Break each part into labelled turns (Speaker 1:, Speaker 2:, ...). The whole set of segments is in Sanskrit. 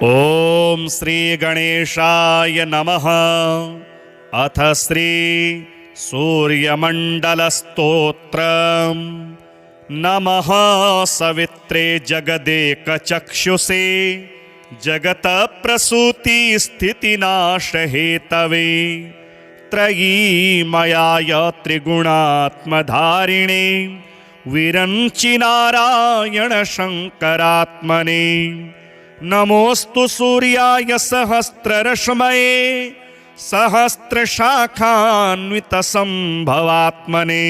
Speaker 1: ओम श्री गणेशाय नमः। अथ श्री सूर्यमंडलस्तोत्रम्। नमः सवित्रे जगदेकचक्षुषे जगतप्रसूति स्थितिनाशहेतवे त्रयीमयाय त्रिगुणात्मधारिणे विरंचि नारायण शंकरात्मने। नमोस्तु सूर्याय सहस्ररश्मये सहस्रशाखान्वितसंभवात्मने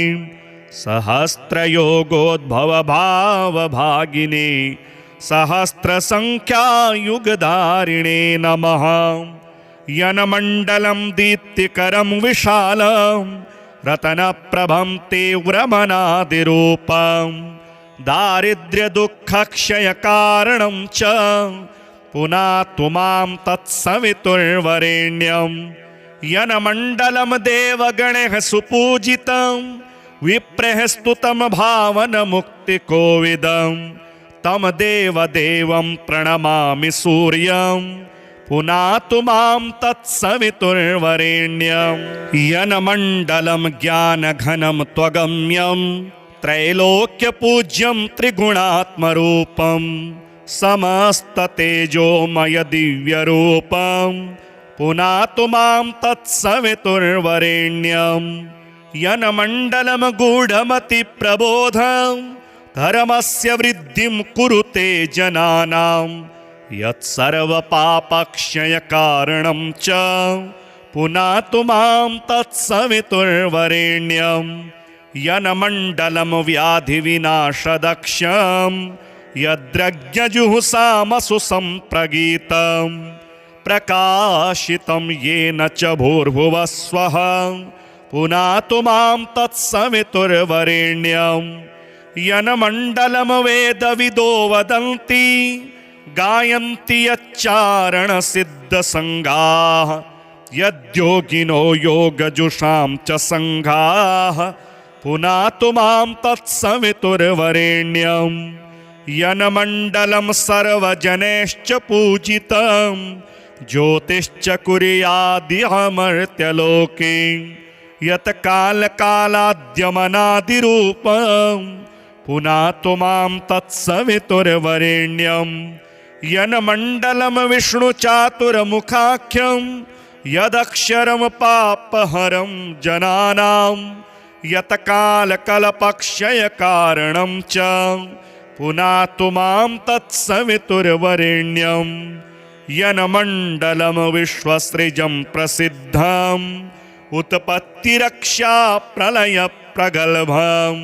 Speaker 1: सहस्रयोगोद्भवभावभागिने सहस्रसंख्यायुगधारिणे नमः। यनमण्डलं दीप्तिकरं विशालं रतनप्रभं तीव्रमनादिरूपं दारिद्र्यदुःखक्षयकारणं च पुनातु मां तत्सवितुर्वरेण्यं। यनमण्डलं देवगणैः सुपूजितं विप्रैः स्तुतं भावनमुक्तिकोविदं तं देवदेवं प्रणमामि सूर्यं पुनातु मां तत्सवितुर्वरेण्यं। यनमण्डलं ज्ञानघनं त्वगम्यं त्रैलोक्यपूज्यं त्रिगुणात्मरूपं समस्ततेजोमय दिव्यरूपं पुनातु मां तत्सवितुर्वरेण्यं। यनमण्डलं गूढमतिप्रबोधं धर्मस्य वृद्धिं कुरुते जनानां यत्सर्वपापक्षयकारणं च पुनातु मां तत्सवितुर्वरेण्यं। यनमण्डलं व्याधिविनाशदक्षं यद्रज्ञजुहुषामसु सम्प्रगीतं प्रकाशितं येन च भूर्भुवः स्वः पुनातु मां तत्सवितुर्वरेण्यं। यनमण्डलं वेदविदो वदन्ति गायन्ति यच्चारणसिद्धसङ्गाः यद्योगिनो योगजुषां च सङ्घाः पुनातु मां तत्सवितुर्वरेण्यं। यनमण्डलं सर्वजनैश्च पूजितं ज्योतिश्च कुर्यादिहमर्त्यलोके यत्कालकालाद्यमनादिरूपं पुनातु मां तत्सवितुर्वरेण्यं। यनमण्डलं विष्णुचातुर्मुखाख्यं यदक्षरं पापहरं जनानां यत्कालकल्पक्षयकारणं च पुनातु मां तत्सवितुर्वरेण्यं। यनमण्डलं विश्वसृजं प्रसिद्धं उत्पत्तिरक्षा प्रलयप्रगल्भं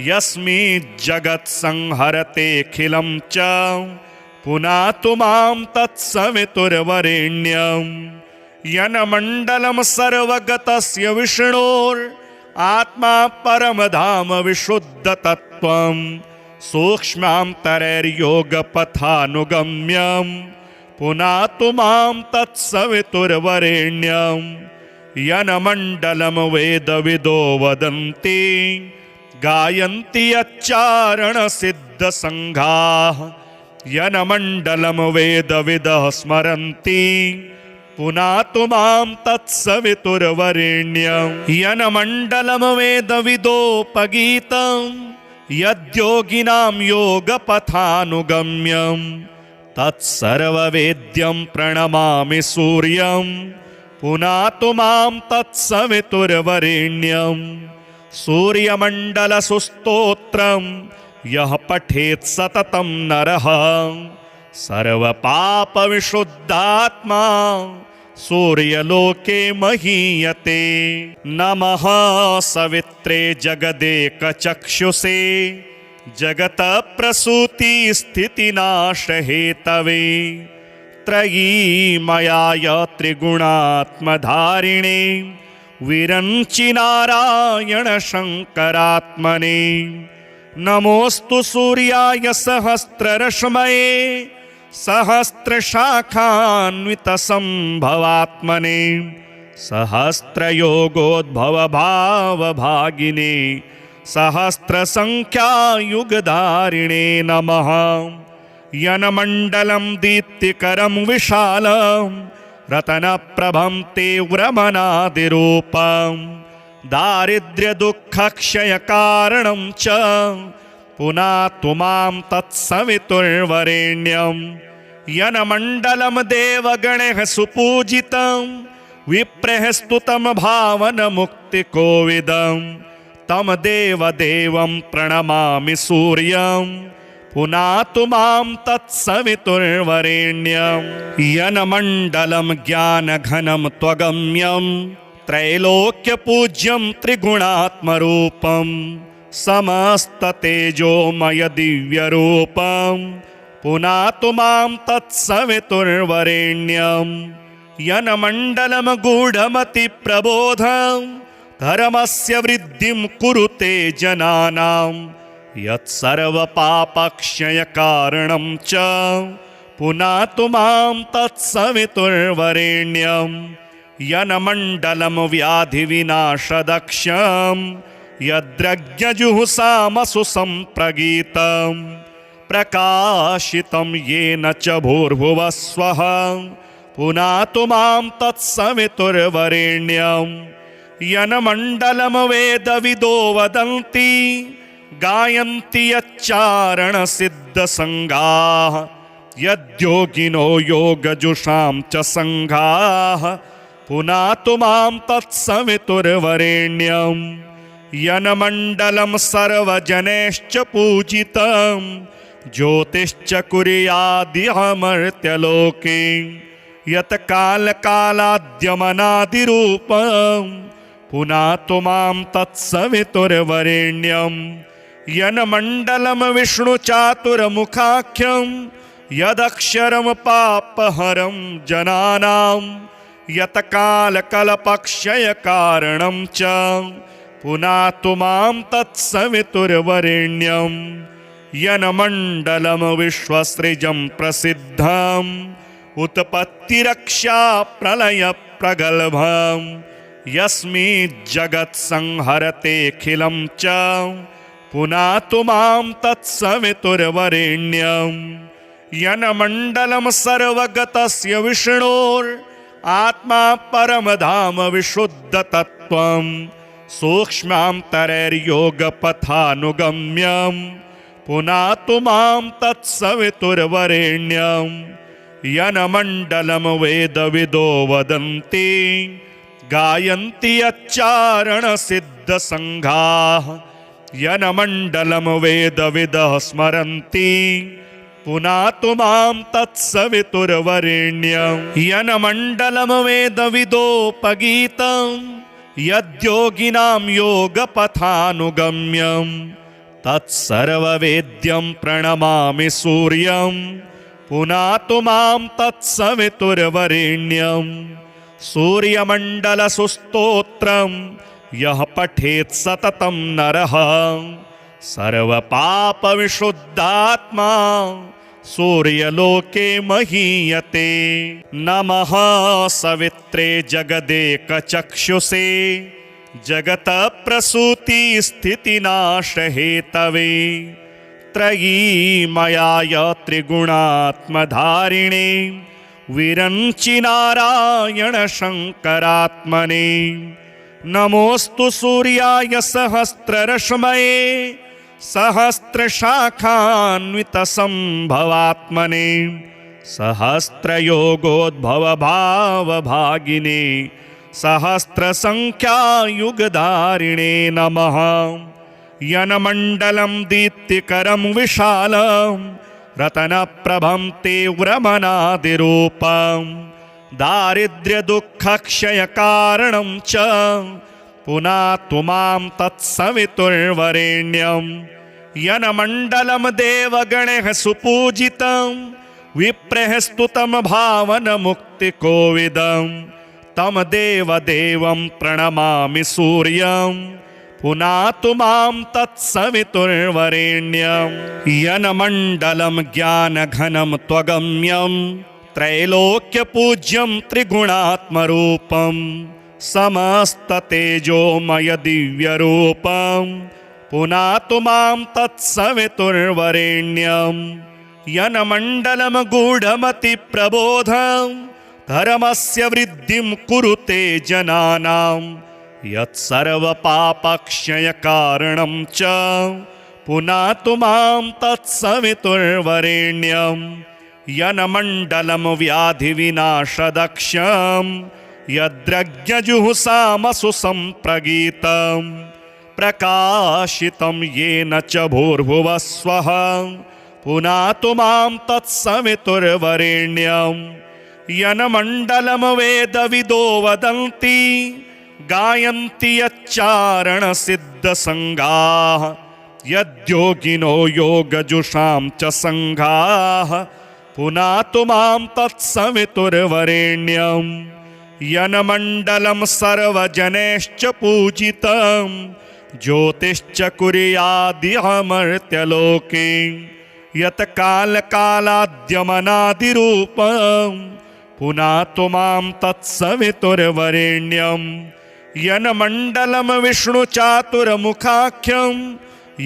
Speaker 1: यस्मिज्जगत्संहरतेऽखिलं च पुनातु मां तत्सवितुर्वरेण्यं। यनमण्डलं सर्वगतस्य विष्णोरात्मा परमधाम विशुद्धतत्त्वं सूक्ष्मान्तरैर्योगपथानुगम्यं पुनातु मां तत्सवितुर्वरेण्यं। यनमण्डलं वेदविदो वदन्ति गायन्ति यच्चारणसिद्धसङ्घाः यनमण्डलं वेदविदः स्मरन्ति पुनातु मां तत्सवितुर्वरेण्यं। यनमण्डलं वेदविदोपगीतं यद्योगिनां योगपथानुगम्यं तत्सर्ववेद्यं प्रणमामि सूर्यं पुनातु मां तत्सवितुर्वरेण्यं। सूर्यमण्डलसुस्तोत्रं यः पठेत् सततं नरः सर्वपापविशुद्धात्मा सूर्यलोके महीयते। नमः सवित्रे जगदेकचक्षुषे जगतप्रसूति स्थितिनाशहेतवे त्रयीमयाय त्रिगुणात्मधारिणे विरंचि नारायण शंकरात्मने। नमोस्तु सूर्याय सहस्ररश्मये सहस्रशाखान्वितसंभवात्मने सहस्रयोगोद्भवभावभागिने सहस्रसंख्यायुगधारिणे नमः। यनमण्डलं दीप्तिकरं विशालं रतनप्रभं तीव्रमनादिरूपं दारिद्र्यदुःखक्षयकारणं च पुनातु मां तत्सवितुर्वरेण्यं यनमण्डलं देवगणैः सुपूजितं विप्रैः स्तुतं भावनमुक्तिकोविदं तं देवदेवं प्रणमामि सूर्यं पुनातु मां तत्सवितुर्वरेण्यं यनमण्डलं ज्ञानघनं त्वगम्यं त्रैलोक्यपूज्यं त्रिगुणात्मरूपं समस्ततेजोमय दिव्यरूपं पुनातु मां तत्सवितुर्वरेण्यं यनमण्डलं गूढमतिप्रबोधं धर्मस्य वृद्धिं कुरुते जनानां यत्सर्वपापक्षयकारणं च पुनातु मां तत्सवितुर्वरेण्यं यनमण्डलं व्याधिविनाशदक्षं यद्रज्ञजुहुषामसु सम्प्रगीतं प्रकाशितं येन च भूर्भुवः स्वः पुनातु मां तत्सवितुर्वरेण्यं यनमण्डलं वेदविदो वदन्ति गायन्ति यच्चारणसिद्धसङ्गाः यद्योगिनो योगजुषां च सङ्घाः पुनातु मां तत्सवितुर्वरेण्यं यनमण्डलं सर्वजनैश्च पूजितं ज्योतिश्च कुर्यादिहमर्त्यलोके यत्कालकालाद्यमनादिरूपं पुनातु मां तत्सवितुर्वरेण्यं यनमण्डलं विष्णुचातुर्मुखाख्यं यदक्षरं पापहरं जनानां यत्कालकल्पक्षयकारणं च पुनातु मां तत्सवितुर्वरेण्यं यनमण्डलं विश्वसृजं प्रसिद्धं उत्पत्तिरक्षा प्रलयप्रगल्भं यस्मिज्जगत्संहरतेऽखिलं च पुनातु मां तत्सवितुर्वरेण्यं यनमण्डलं सर्वगतस्य विष्णोरात्मा परमधाम विशुद्धतत्त्वं सूक्ष्मान्तरैर्योगपथानुगम्यं पुनातु मां तत्सवितुर्वरेण्यं यनमण्डलं वेदविदो वदन्ति गायन्ति यच्चारणसिद्धसङ्घाः यनमण्डलं वेदविदः स्मरन्ति पुनातु मां तत्सवितुर्वरेण्यं यनमण्डलं वेदविदोपगीतं यद्योगिनां योगपथानुगम्यं तत्सर्ववेद्यं प्रणमामि सूर्यं पुनातु मां तत्सवितुर्वरेण्यं सूर्यमण्डलसुस्तोत्रं यः पठेत् सततं नरः सर्वपापविशुद्धात्मा सूर्यलोके महीयते नमः सवित्रे जगदेकचक्षुषे जगतप्रसूतिस्थितिनाशहेतवे त्रयीमयाय त्रिगुणात्मधारिणे विरञ्चि नारायण शङ्करात्मने नमोऽस्तु सूर्याय सहस्ररश्मये सहस्रशाखान्वितसम्भवात्मने सहस्रयोगोद्भवभावभागिने सहस्रसङ्ख्यायुगधारिणे नमः यनमण्डलं दीप्तिकरं विशालं रतनप्रभं तीव्रमनादिरूपं दारिद्र्यदुःखक्षयकारणं च पुनातु मां तत्सवितुर्वरेण्यं यनमण्डलं देवगणैः सुपूजितं विप्रैः स्तुतं भावनमुक्तिकोविदं तं देवदेवं प्रणमामि सूर्यं पुनातु मां तत्सवितुर्वरेण्यं यनमण्डलं ज्ञानघनं त्वगम्यं त्रैलोक्यपूज्यं त्रिगुणात्मरूपं समस्ततेजोमय दिव्यरूपं पुनातु मां तत्सवितुर्वरेण्यं यन्मण्डलं गूढमतिप्रबोधं धर्मस्य वृद्धिं कुरुते जनानां यत्सर्वपापक्षयकारणं च पुनातु मां तत्सवितुर्वरेण्यं यन्मण्डलं व्याधिविनाशदक्षं यद्रज्ञजुहुषामसु सम्प्रगीतं प्रकाशितं येन च भूर्भुवः स्वः पुनातु मां तत्सवितुर्वरेण्यं यन्मण्डलं वेदविदो वदन्ति गायन्ति यच्चारणसिद्धसङ्गाः यद्योगिनो योगजुषां च सङ्घाः पुनातु मां तत्सवितुर्वरेण्यं यन्मण्डलं सर्वजनैश्च पूजितं ज्योतिश्च कुर्यादिहमर्त्यलोके यत्कालकालाद्यमनादिरूपं पुनातु मां तत्सवितुर्वरेण्यं यन्मण्डलं विष्णुचातुर्मुखाख्यं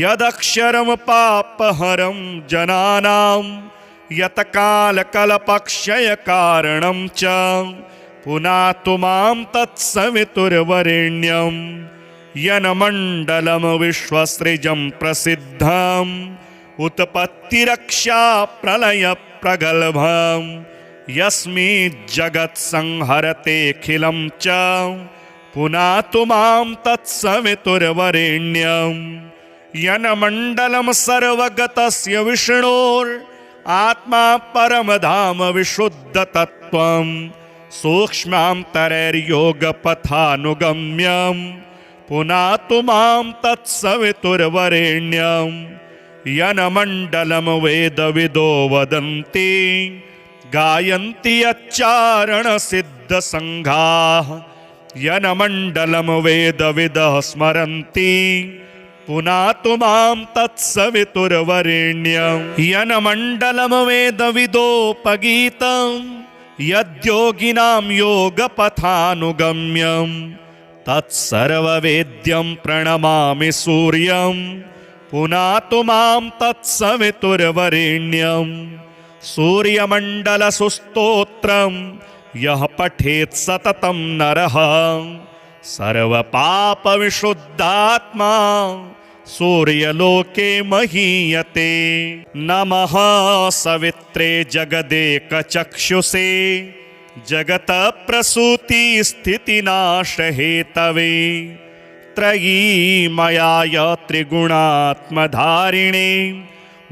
Speaker 1: यदक्षरं पापहरं जनानां यत्कालकल्पक्षयकारणं च पुनातु मां तत्सवितुर्वरेण्यं यन्मण्डलं विश्वसृजं प्रसिद्धम् उत्पत्तिरक्षा प्रलयप्रगल्भं यस्मिज्जगत्संहरतेऽखिलं च पुनातु मां तत्सवितुर्वरेण्यं यन्मण्डलं सर्वगतस्य विष्णोरात्मा परमधाम विशुद्धतत्त्वं सूक्ष्मान्तरैर्योगपथानुगम्यं पुनातु मां तत्सवितुर्वरेण्यं यन्मण्डलं वेदविदो वदन्ति गायन्ति यच्चारणसिद्धसङ्घाः यन्मण्डलं वेदविदः स्मरन्ति पुनातु मां तत्सवितुर्वरेण्यं यन्मण्डलं वेदविदोपगीतं यद्योगिनां योगपथानुगम्यं तत्सर्ववेद्यं प्रणमामि सूर्यं पुनातु मां तत्सवितुर्वरेण्यं सूर्यमण्डलसुस्तोत्रं यः पठेत् सततं नरः सर्वपापविशुद्धात्मा सूर्यलोके महीयते। नमः सवित्रे जगदेकचक्षुषे जगत्प्रसूतिस्थितिनाशहेतवे त्रयीमयाय त्रिगुणात्मधारिणे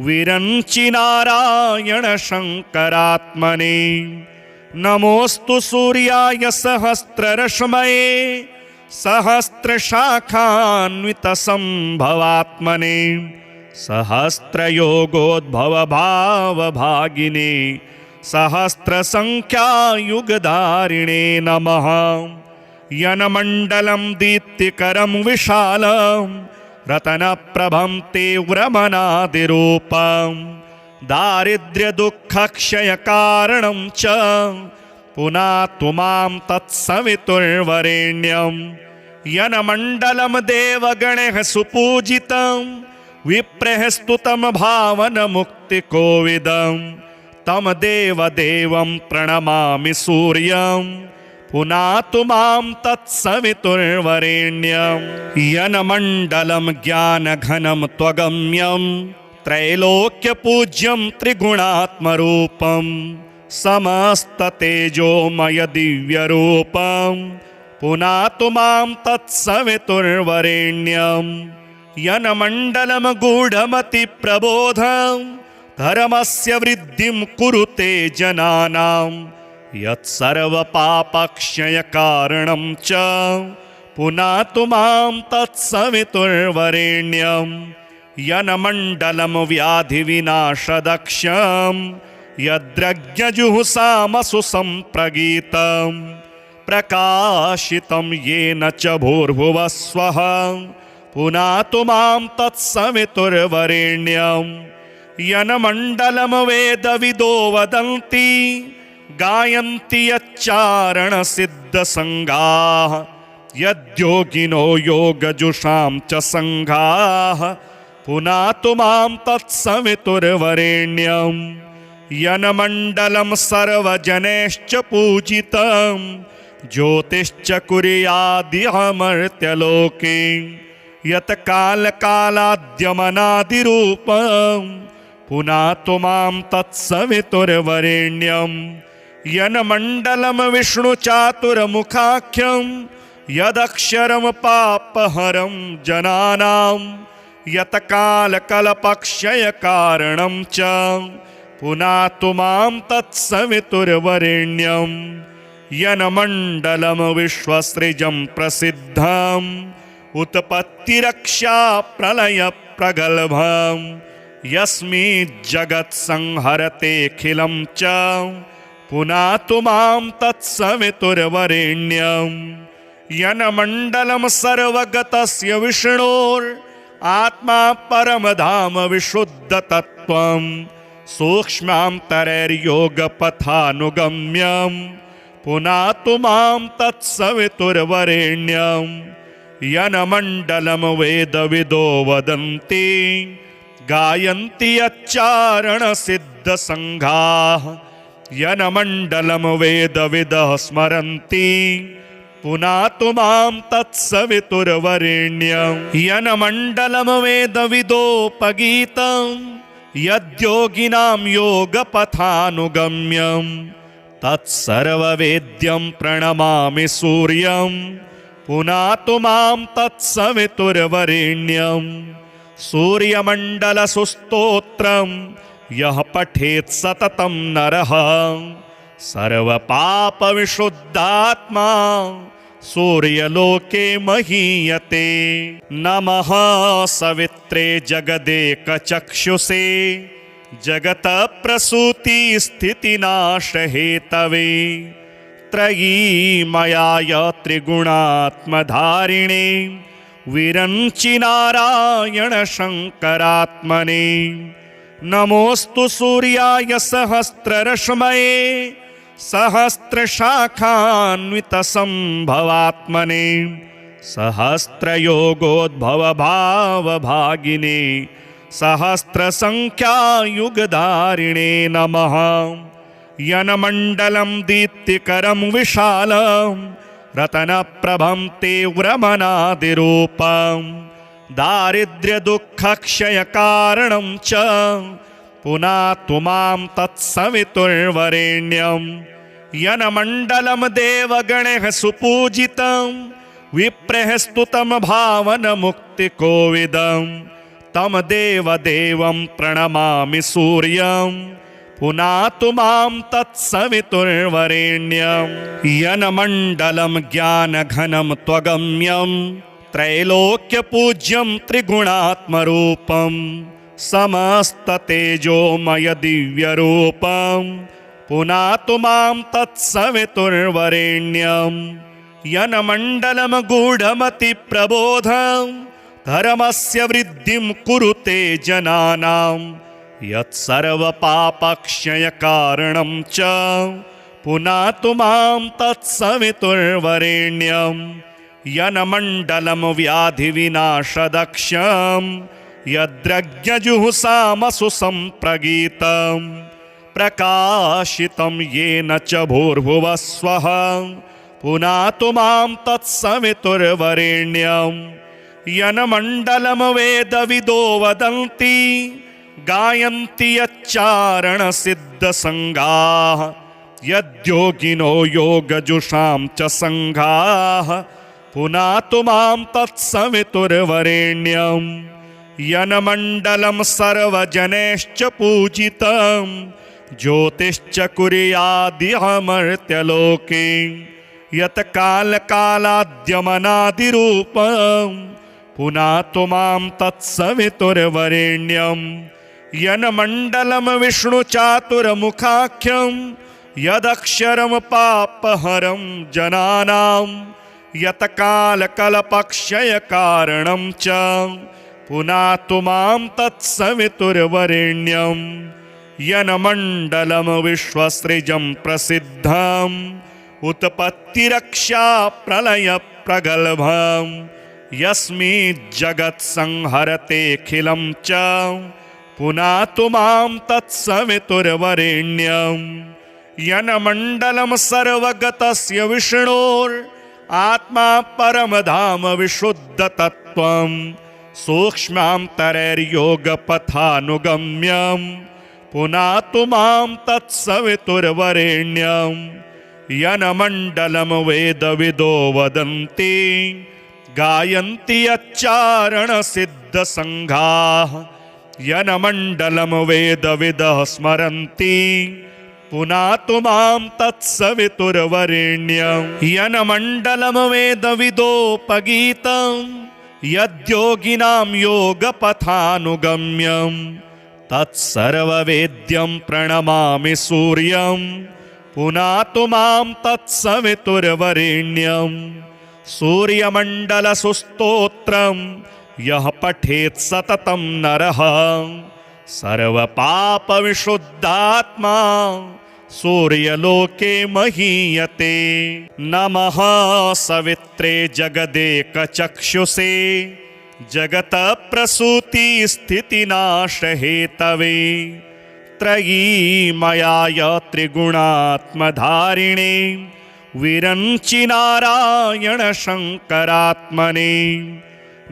Speaker 1: विरञ्चि नारायण शङ्करात्मने नमोऽस्तु सूर्याय सहस्ररश्मये सहस्रशाखान्वितसम्भवात्मने सहस्रयोगोद्भवभावभागिने सहस्रसङ्ख्यायुगधारिणे नमः यन्मण्डलं दीप्तिकरं विशालं रतनप्रभं तीव्रमनादिरूपं दारिद्र्यदुःखक्षयकारणं च पुनातु मां तत्सवितुर्वरेण्यं यन्मण्डलं देवगणैः सुपूजितं विप्रैः स्तुतं भावनमुक्तिकोविदं तं देवदेवं प्रणमामि सूर्यं पुनातु मां तत्सवितुर्वरेण्यं यन्मण्डलं ज्ञानघनं त्वगम्यं त्रैलोक्यपूज्यं त्रिगुणात्मरूपं समस्ततेजोमय दिव्यरूपं पुनातु मां तत्सवितुर्वरेण्यं यन्मण्डलं गूढमतिप्रबोधं धर्मस्य वृद्धिं कुरुते जनानां यत्सर्वपापक्षयकारणं च पुनातु मां तत्सवितुर्वरेण्यं यन्मण्डलं व्याधिविनाशदक्षं यद्रज्ञजुहुषामसु सम्प्रगीतं प्रकाशितं येन च भूर्भुवः स्वः पुनातु मां तत्सवितुर्वरेण्यं यन्मण्डलं वेदविदो वदन्ति गायन्ति यच्चारणसिद्धसङ्गाः यद्योगिनो योगजुषां च सङ्घाः पुनातु मां तत्सवितुर्वरेण्यं यन्मण्डलं सर्वजनैश्च पूजितं ज्योतिश्च कुर्यादिहमर्त्यलोके यत् कालकालाद्यमनादिरूपं पुनातु मां तत्सवितुर्वरेण्यं यन्मण्डलं विष्णुचातुर्मुखाख्यं यदक्षरं पापहरं जनानां यत् कालकल्पक्षयकारणं च पुनातु मां तत्सवितुर्वरेण्यं यन्मण्डलं विश्वसृजं प्रसिद्धम् उत्पत्तिरक्षा प्रलयप्रगल्भं यस्मिज्जगत्संहरतेऽखिलं च पुनातु मां तत्सवितुर्वरेण्यं यन्मण्डलं सर्वगतस्य विष्णोरात्मा परमधाम विशुद्धतत्त्वं सूक्ष्मान्तरैर्योगपथानुगम्यं पुनातु मां तत्सवितुर्वरेण्यं यन्मण्डलं वेदविदो वदन्ति गायन्ति यच्चारणसिद्धसङ्घाः यन्मण्डलं वेदविदः स्मरन्ति पुनातु मां तत्सवितुर्वरेण्यं यन्मण्डलं वेदविदोपगीतं यद्योगिनां योगपथानुगम्यं तत्सर्ववेद्यं प्रणमामि सूर्यं पुनातु मां तत्सवितुर्वरेण्यं सूर्यमण्डलसुस्तोत्रं यः पठेत् सततं नरः सर्वपापविशुद्धात्मा सूर्यलोके महीयते। नमः सवित्रे जगदेकचक्षुषे जगत्प्रसूतिस्थितिनाशहेतवे त्रयीमयाय त्रिगुणात्मधारिणे विरञ्चि नारायण शङ्करात्मने नमोऽस्तु सूर्याय सहस्ररश्मये सहस्रशाखान्वितसम्भवात्मने सहस्रयोगोद्भवभावभागिने सहस्रसङ्ख्यायुगधारिणे नमः यन्मण्डलं दीप्तिकरं विशालं रतनप्रभं तीव्रमनादिरूपं दारिद्र्यदुःखक्षयकारणं च पुनातु मां तत्सवितुर्वरेण्यं यन्मण्डलं देवगणैः सुपूजितं विप्रैः स्तुतं भावनमुक्तिकोविदं तं देवदेवं प्रणमामि सूर्यं पुनातु मां तत्सवितुर्वरेण्यं यन्मण्डलं ज्ञानघनं त्वगम्यं त्रैलोक्यपूज्यं त्रिगुणात्मरूपं समस्ततेजोमय दिव्यरूपं पुनातु मां तत्सवितुर्वरेण्यं यन्मण्डलं गूढमतिप्रबोधं धर्मस्य वृद्धिं कुरुते जनानां यत्सर्वपापक्षयकारणं च पुनातु मां तत्सवितुर्वरेण्यं यन्मण्डलं व्याधिविनाशदक्षं यद्रज्ञजुहुषामसु सम्प्रगीतं प्रकाशितं येन च भूर्भुवः स्वः पुनातु मां तत्सवितुर्वरेण्यं यन्मण्डलं वेदविदो वदन्ति गायन्ति यच्चारणसिद्धसङ्घाः यद्योगिनो योगजुषां च सङ्घाः पुनातु मां तत्सवितुर्वरेण्यं यन्मण्डलं सर्वजनैश्च पूजितं ज्योतिश्च कुर्यादिहमर्त्यलोके यत् कालकालाद्यमनादिरूपं पुनातु मां तत्सवितुर्वरेण्यं यन्मण्डलं विष्णुचातुर्मुखाख्यं यदक्षरं पापहरं जनानां यत् कालकल्पक्षयकारणं च पुनातु मां तत्सवितुर्वरेण्यं यन्मण्डलं विश्वसृजं प्रसिद्धम् उत्पत्तिरक्षा प्रलयप्रगल्भं यस्मिज्जगत्संहरतेऽखिलं च पुनातु मां तत्सवितुर्वरेण्यं यन्मण्डलं सर्वगतस्य विष्णोरात्मा परमधाम विशुद्धतत्त्वं सूक्ष्मान्तरैर्योगपथानुगम्यं पुनातु मां तत्सवितुर्वरेण्यं यन्मण्डलं वेदविदो वदन्ति गायन्ति यच्चारणसिद्धसङ्घाः यन्मण्डलं वेदविदः स्मरन्ति पुनातु मां तत्सवितुर्वरेण्यं यन्मण्डलं वेदविदोपगीतं यद्योगिनां योगपथानुगम्यं तत्सर्ववेद्यं प्रणमामि सूर्यं पुनातु मां तत्सवितुर्वरेण्यं सूर्यमण्डलसुस्तोत्रं यः पठेत् सततं नरः सर्वपापविशुद्धात्मा सूर्यलोके महीयते। नमः सवित्रे जगदेकचक्षुषे जगतप्रसूतिस्थितिनाशहेतवे त्रयीमयाय त्रिगुणात्मधारिणे विरञ्चि नारायण शङ्करात्मने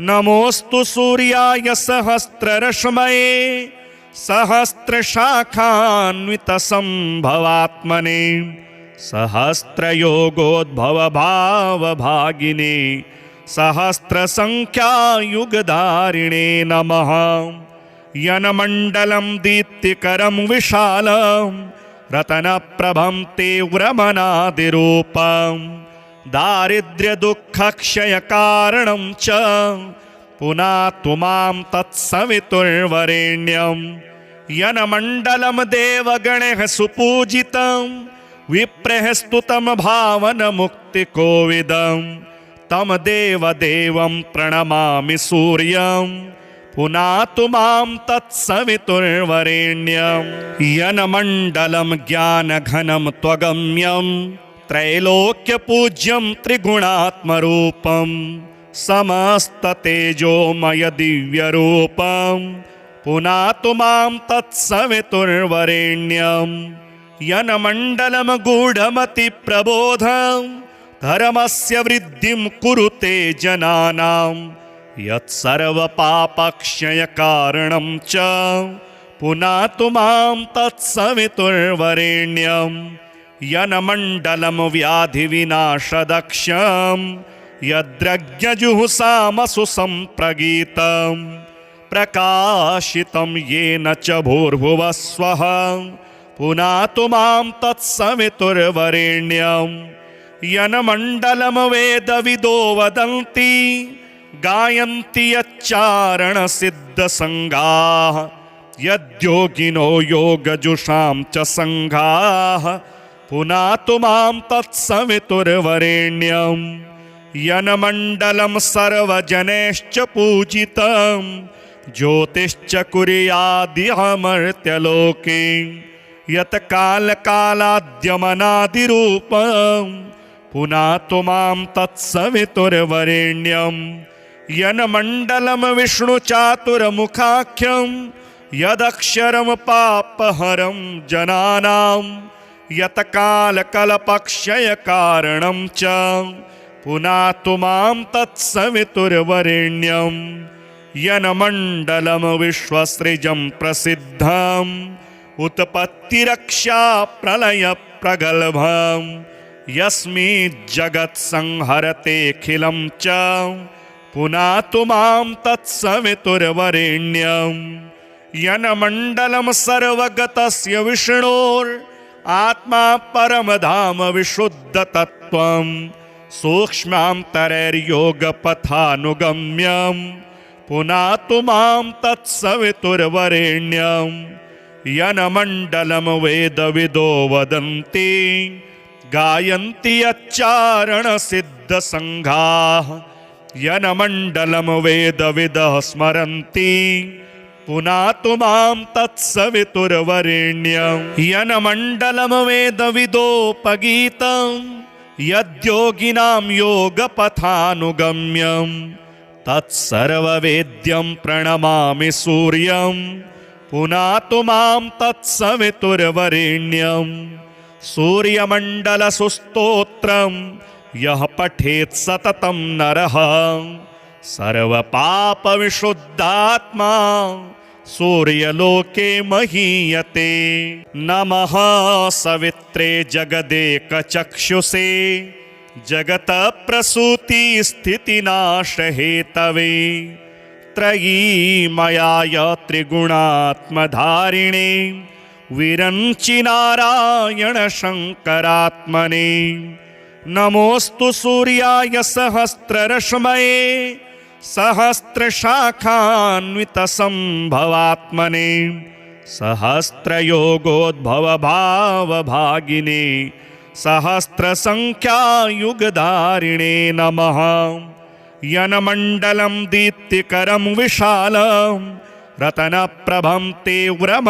Speaker 1: नमोऽस्तु सूर्याय सहस्ररश्मये सहस्रशाखान्वितसम्भवात्मने सहस्रयोगोद्भवभावभागिने सहस्रसङ्ख्यायुगधारिणे नमः यन्मण्डलं दीप्तिकरं विशालं रतनप्रभं तीव्रमनादिरूपं दारिद्र्यदुःखक्षयकारणं च पुनातु मां तत्सवितुर्वरेण्यं यन्मण्डलं देवगणैः सुपूजितं विप्रैः स्तुतं भावनमुक्तिकोविदं तं देवदेवं प्रणमामि सूर्यं पुनातु मां तत्सवितुर्वरेण्यं यन्मण्डलं ज्ञानघनं त्वगम्यं त्रैलोक्यपूज्यं त्रिगुणात्मरूपं समस्ततेजोमय दिव्यरूपं पुनातु मां तत्सवितुर्वरेण्यं यन्मण्डलं गूढमतिप्रबोधं धर्मस्य वृद्धिं कुरुते जनानां यत्सर्वपापक्षयकारणं च पुनातु मां तत्सवितुर्वरेण्यं यन्मण्डलं व्याधिविनाशदक्षं यद्रज्ञजुहुषामसु सम्प्रगीतं प्रकाशितं येन च भूर्भुवः स्वः पुनातु मां तत्सवितुर्वरेण्यं यन्मण्डलं वेदविदो वदन्ति गायन्ति यच्चारणसिद्धसङ्घाः यद्योगिनो योगजुषां च सङ्घाः पुनातु मां तत्सवितुर्वरेण्यं यन्मण्डलं सर्वजनैश्च पूजितं ज्योतिश्च कुर्यादिहमर्त्यलोके यत्कालकालाद्यमनादिरूपं पुनातु मां तत्सवितुर्वरेण्यं यन्मण्डलं विष्णुचातुर्मुखाख्यं यदक्षरं पापहरं जनानां यत्कालकल्पक्षयकारणं च पुनातु मां तत्सवितुर्वरेण्यं यन्मण्डलं विश्वसृजं प्रसिद्धं उत्पत्तिरक्षा प्रलयप्रगल्भं यस्मिज्जगत्संहरतेऽखिलं च पुनातु मां तत्सवितुर्वरेण्यं यन्मण्डलं सर्वगतस्य विष्णोरात्मा परमधाम विशुद्धतत्त्वं सूक्ष्मान्तरैर्योगपथानुगम्यं पुनातु मां तत्सवितुर्वरेण्यं यन्मण्डलं वेदविदो वदन्ति गायन्ति यच्चारणसिद्धसङ्घाः यन्मण्डलं वेदविदः स्मरन्ति पुनातु मां तत्सवितुर्वरेण्यं यन्मण्डलं वेदविदोपगीतं यद्योगिनां योगपथानुगम्यं तत्सर्ववेद्यं प्रणमामि सूर्यं पुनातु मां तत्सवितुर्वरेण्यं सूर्यमण्डलसुस्तोत्रं यः पठेत् सततं नरः सर्वपापविशुद्धात्मा सूर्यलोके महीयते। नमः सवित्रे जगदेकचक्षुषे जगतप्रसूतिस्थितिनाशहेतवे त्रयीमयाय त्रिगुणात्मधारिणे विरञ्चि नारायण शङ्करात्मने। नमोऽस्तु सूर्याय सहस्ररश्मये सहस्रशाखान्वितसम्भवात्मने सहस्रयोगोद्भवभावभागिने सहस्रसङ्ख्यायुगधारिणे नमः। यन्मण्डलं दीप्तिकरं विशालं रतनप्रभं तीव्रमनादिरूपं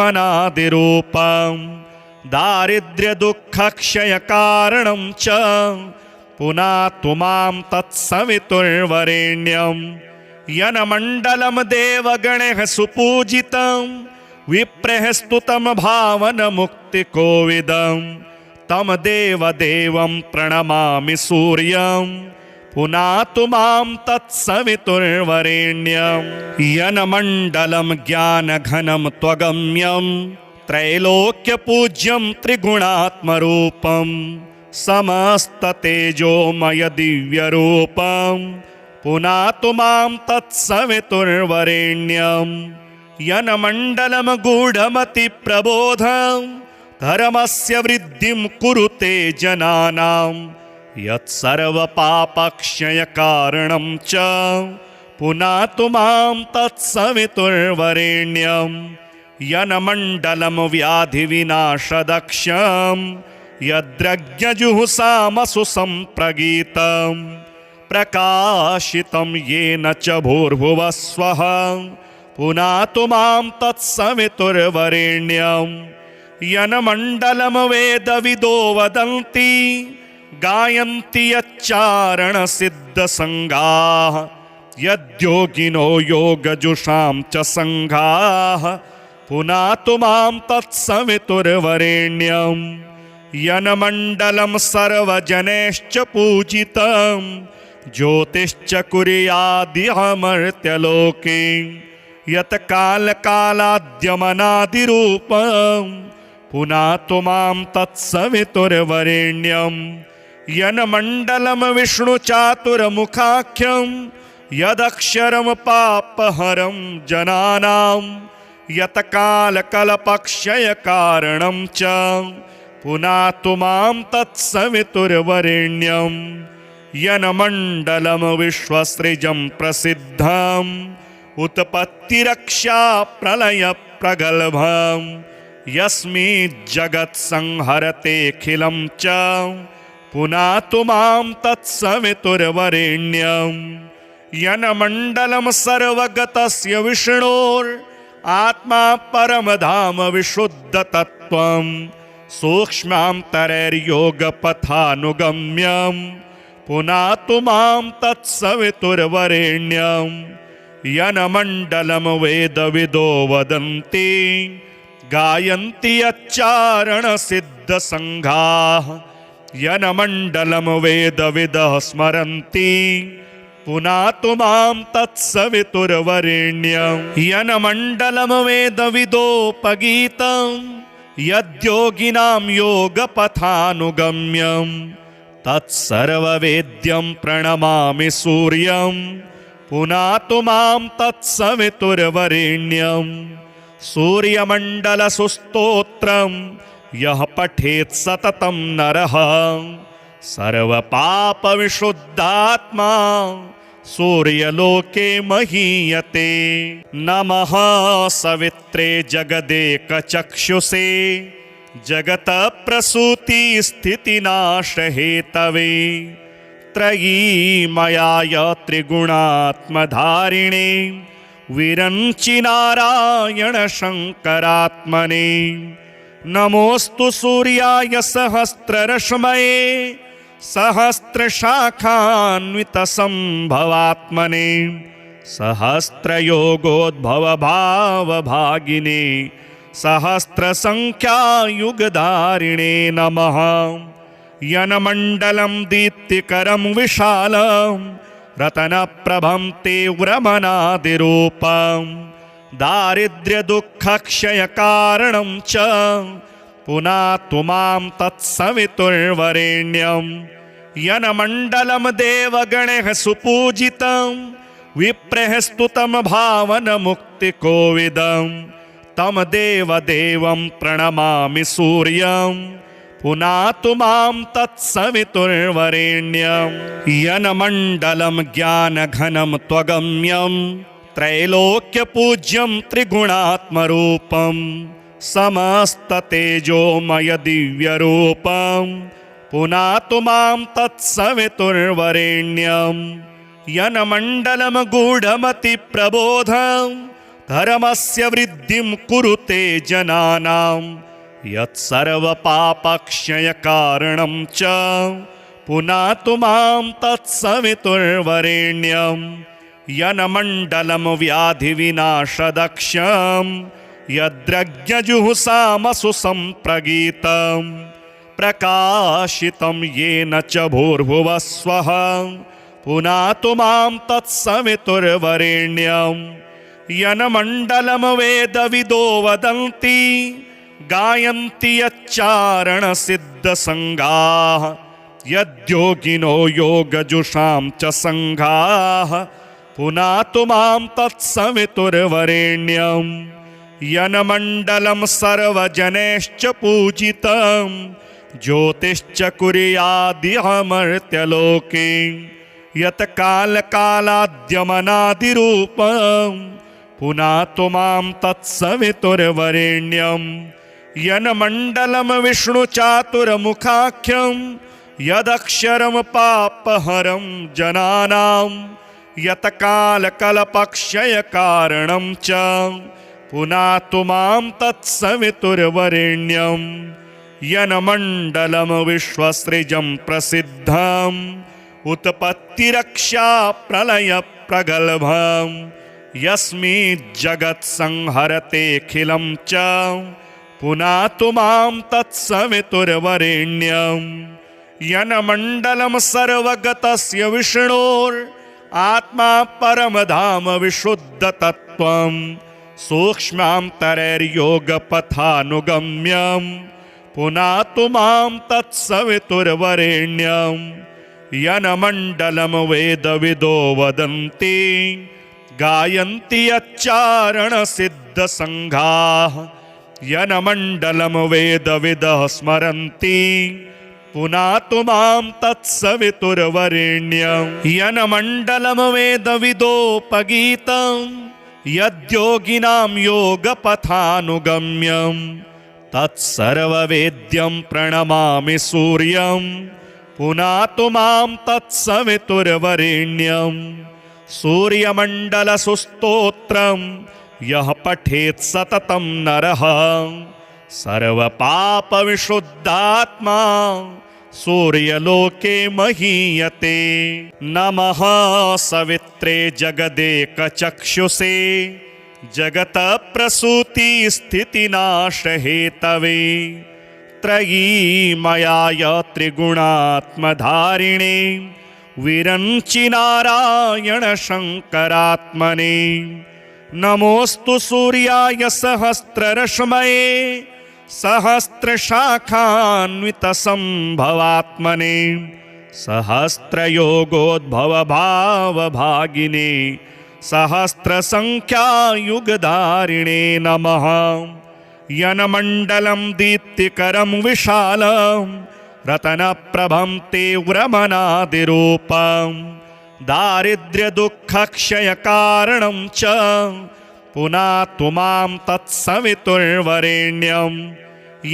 Speaker 1: दारिद्र्यदुःखक्षयकारणं च पुनातु मां तत्सवितुर्वरेण्यं। यन्मण्डलं देवगणैः सुपूजितं विप्रैः स्तुतं भावनमुक्तिकोविदं तं देवदेवं प्रणमामि सूर्यं पुनातु मां तत्सवितुर्वरेण्यं। यन्मण्डलं ज्ञानघनं त्वगम्यं त्रैलोक्यपूज्यं त्रिगुणात्मरूपं समस्ततेजोमय दिव्यरूपं पुनातु मां तत्सवितुर्वरेण्यं। यन्मण्डलं गूढमतिप्रबोधं धर्मस्य वृद्धिं कुरुते जनानां यत्सर्वपापक्षयकारणं च पुनातु मां तत्सवितुर्वरेण्यं। यन्मण्डलं व्याधिविनाशदक्षं यद्रज्ञजुहुषामसु सम्प्रगीतं प्रकाशितं येन च भूर्भुवः स्वः पुनातु मां तत्सवितुर्वरेण्यं। यन्मण्डलं वेदविदो वदन्ति गायन्ति यच्चारणसिद्धसङ्गाः यद्योगिनो योगजुषां च सङ्घाः पुनातु मां तत्सवितुर्वरेण्यं। यन्मण्डलं सर्वजनैश्च पूजितं ज्योतिश्च कुर्यादिहमर्त्यलोके यत्कालकालाद्यमनादिरूपं पुनातु मां तत्सवितुर्वरेण्यं। यन्मण्डलं विष्णुचातुर्मुखाख्यं यदक्षरं पापहरं जनानां यत्कालकल्पक्षयकारणं च पुनातु मां तत्सवितुर्वरेण्यं। यन्मण्डलं विश्वसृजं प्रसिद्धं उत्पत्तिरक्षा प्रलयप्रगल्भं यस्मिज्जगत्संहरतेऽखिलं च पुनातु मां तत्सवितुर्वरेण्यं। यन्मण्डलं सर्वगतस्य विष्णोरात्मा परमधाम विशुद्धतत्त्वं सूक्ष्मान्तरैर्योगपथानुगम्यं पुनातु मां तत्सवितुर्वरेण्यं। यन्मण्डलं वेदविदो वदन्ति गायन्ति यच्चारणसिद्धसङ्घाः यन्मण्डलं वेदविदः स्मरन्ति पुनातु मां तत्सवितुर्वरेण्यं। यन्मण्डलं वेदविदोपगीतं यद्योगिनां योगपथानुगम्यं तत्सर्ववेद्यं प्रणमामि सूर्यं पुनातु मां तत्सवितुर्वरेण्यं। सूर्यमण्डलसुस्तोत्रं यः पठेत् सततं नरः सर्वपापविशुद्धात्मा सूर्यलोके महीयते। नमः सवित्रे जगदेकचक्षुषे जगतप्रसूतिस्थितिनाशहेतवे त्रयीमयाय त्रिगुणात्मधारिणे विरञ्चि नारायण शङ्करात्मने। नमोऽस्तु सूर्याय सहस्ररश्मये सहस्रशाखान्वितसम्भवात्मने सहस्रयोगोद्भवभावभागिने सहस्रसङ्ख्यायुगधारिणे नमः। यन्मण्डलं दीप्तिकरं विशालं रत्नप्रभं तीव्रमनादिरूपं दारिद्र्यदुःखक्षयकारणं च पुनातु मां तत्सवितुर्वरेण्यं। यन्मण्डलं देवगणैः सुपूजितं विप्रैः स्तुतं भावनमुक्तिकोविदं तं देवदेवं प्रणमामि सूर्यं पुनातु मां तत्सवितुर्वरेण्यं। यन्मण्डलं ज्ञानघनं त्वगम्यं त्रैलोक्यपूज्यं त्रिगुणात्मरूपं समस्ततेजोमय दिव्यरूपं पुनातु मां तत्सवितुर्वरेण्यं। यन्मण्डलं गूढमतिप्रबोधं धर्मस्य वृद्धिं कुरुते जनानां यत्सर्वपापक्षयकारणं च पुनातु मां तत्सवितुर्वरेण्यं। यन्मण्डलं व्याधिविनाशदक्षं यद्रज्ञजुहुषामसु सम्प्रगीतं प्रकाशितं येन च भूर्भुवः स्वः पुनातु मां तत्सवितुर्वरेण्यं। यन्मण्डलं वेदविदो वदन्ति गायन्ति यच्चारणसिद्धसङ्गाः यद्योगिनो योगजुषां च सङ्घाः पुनातु मां तत्सवितुर्वरेण्यं। यन्मण्डलं सर्वजनैश्च पूजितं ज्योतिश्च कुर्यादिहमर्त्यलोके यत्कालकालाद्यमनादिरूपं पुनातु मां तत्सवितुर्वरेण्यं। यन्मण्डलं विष्णुचातुर्मुखाख्यं यदक्षरं पापहरं जनानां यत्कालकल्पक्षयकारणं च पुनातु मां तत्सवितुर्वरेण्यं। यन्मण्डलं विश्वसृजं प्रसिद्धं उत्पत्तिरक्षा प्रलयप्रगल्भं यस्मिज्जगत्संहरतेऽखिलं च पुनातु मां तत्सवितुर्वरेण्यं। यन्मण्डलं सर्वगतस्य विष्णोरात्मा परमधाम विशुद्धतत्त्वं सूक्ष्मान्तरैर्योगपथानुगम्यं पुनातु मां तत्सवितुर्वरेण्यं। यन्मण्डलं वेदविदो वदन्ति गायन्ति यच्चारणसिद्धसङ्घाः यन्मण्डलं वेदविदः स्मरन्ति पुनातु मां तत्सवितुर्वरेण्यं। यन्मण्डलं वेदविदोपगीतं यद्योगिनां योगपथानुगम्यं तत्सर्ववेद्यं प्रणमामि सूर्यं पुनातु मां तत्सवितुर्वरेण्यं। सूर्यमण्डलसुस्तोत्रं यः पठेत् सततं नरः सर्वपापविशुद्धात्मा सूर्यलोके महीयते। नमः सवित्रे जगदेकचक्षुषे जगत्प्रसूतिस्थितिनाशहेतवे त्रयीमयाय त्रिगुणात्मधारिणे विरञ्चि नारायण शङ्करात्मने। नमोऽस्तु सूर्याय सहस्ररश्मये सहस्रशाखान्वितसम्भवात्मने सहस्रयोगोद्भवभावभागिने सहस्रसङ्ख्यायुगधारिणे नमः। यन्मण्डलं दीप्तिकरं विशालं रत्नप्रभं तीव्रमनादिरूपं दारिद्र्यदुःखक्षयकारणं च पुनातु मां तत्सवितुर्वरेण्यं।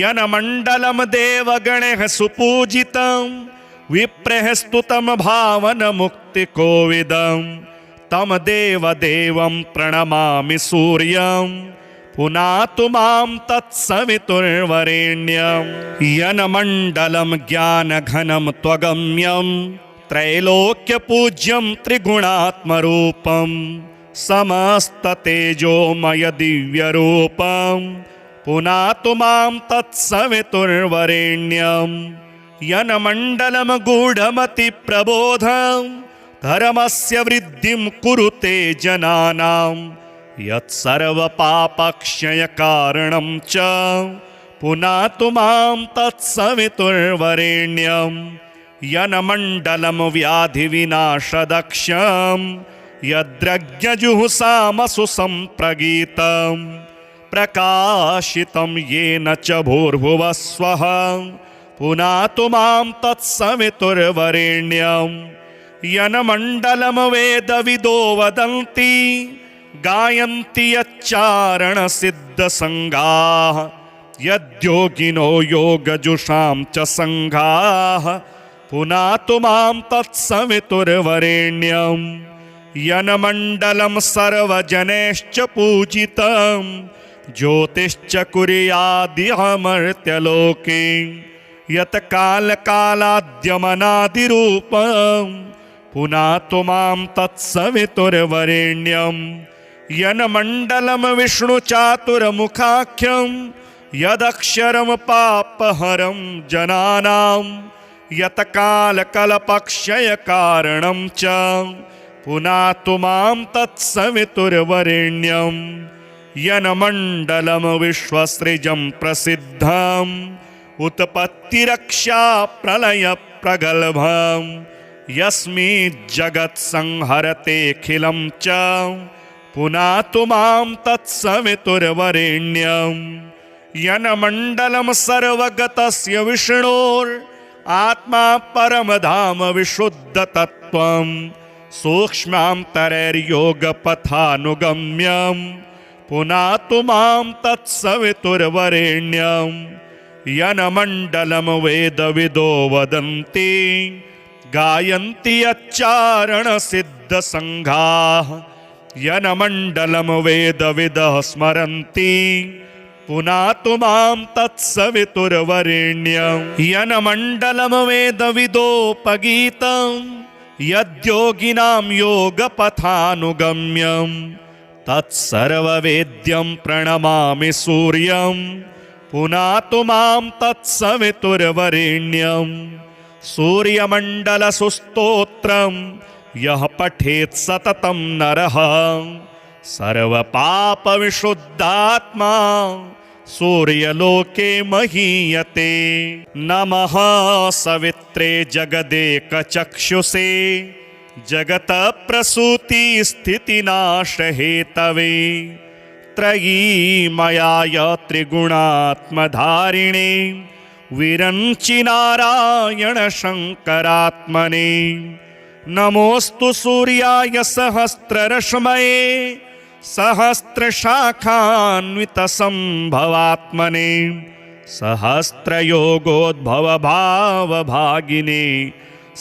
Speaker 1: यन्मण्डलं देवगणैः सुपूजितं विप्रैः स्तुतं भावनमुक्तिकोविदं तं देवदेवं प्रणमामि सूर्यं पुनातु मां तत्सवितुर्वरेण्यं। यन्मण्डलं ज्ञानघनं त्वगम्यं त्रैलोक्यपूज्यं त्रिगुणात्मरूपं समस्ततेजोमय दिव्यरूपं पुनातु मां तत्सवितुर्वरेण्यं यन्मण्डलं गूढमतिप्रबोधं धर्मस्य वृद्धिं कुरुते जनानां यत्सर्वपापक्षयकारणं च पुनातु मां तत्सवितुर्वरेण्यं यन्मण्डलं व्याधिविनाशदक्षं यद्रज्ञजुहुषामसु सम्प्रगीतं प्रकाशितं येन च भूर्भुवः स्वः पुनातु मां तत्सवितुर्वरेण्यं यन्मण्डलं वेदविदो वदन्ति गायन्ति यच्चारणसिद्धसङ्गाः यद्योगिनो योगजुषां च सङ्घाः पुनातु मां तत्सवितुर्वरेण्यं यन्मण्डलं सर्वजनैश्च पूजितं ज्योतिश्च कुर्यादिहमर्त्यलोके यत्कालकालाद्यमनादिरूपं पुनातु मां तत्सवितुर्वरेण्यं यन्मण्डलं विष्णुचातुर्मुखाख्यं यदक्षरं पापहरं जनानां यत्कालकल्पक्षयकारणं च पुनातु मां तत्सवितुर्वरेण्यं यन्मण्डलं विश्वसृजं प्रसिद्धम् उत्पत्तिरक्षा प्रलयप्रगल्भं यस्मिज्जगत्संहरतेऽखिलं च पुनातु मां तत्सवितुर्वरेण्यं यन्मण्डलं सर्वगतस्य विष्णोरात्मा परमधाम विशुद्धतत्त्वं सूक्ष्मान्तरैर्योगपथानुगम्यं पुनातु मां तत्सवितुर्वरेण्यं यन्मण्डलं वेदविदो वदन्ति गायन्ति यच्चारणसिद्धसङ्घाः यन्मण्डलं वेदविदः स्मरन्ति पुनातु मां तत्सवितुर्वरेण्यं यन्मण्डलं वेदविदोपगीतं यद्योगिनां योगपथानुगम्यं तत्सर्ववेद्यं प्रणमामि सूर्यं पुनातु मां तत्सवितुर्वरेण्यं सूर्यमण्डलसुस्तोत्रं यः पठेत् सततं नरः सर्वपापविशुद्धात्मा सूर्यलोके महीयते। नमः सवित्रे जगदेकचक्षुषे जगत्प्रसूतिस्थितिनाशहेतवे त्रयीमयाय त्रिगुणात्मधारिणे विरञ्चि नारायण शङ्करात्मने नमोऽस्तु सूर्याय सहस्ररश्मये सहस्रशाखान्वितसम्भवात्मने सहस्रयोगोद्भवभावभागिने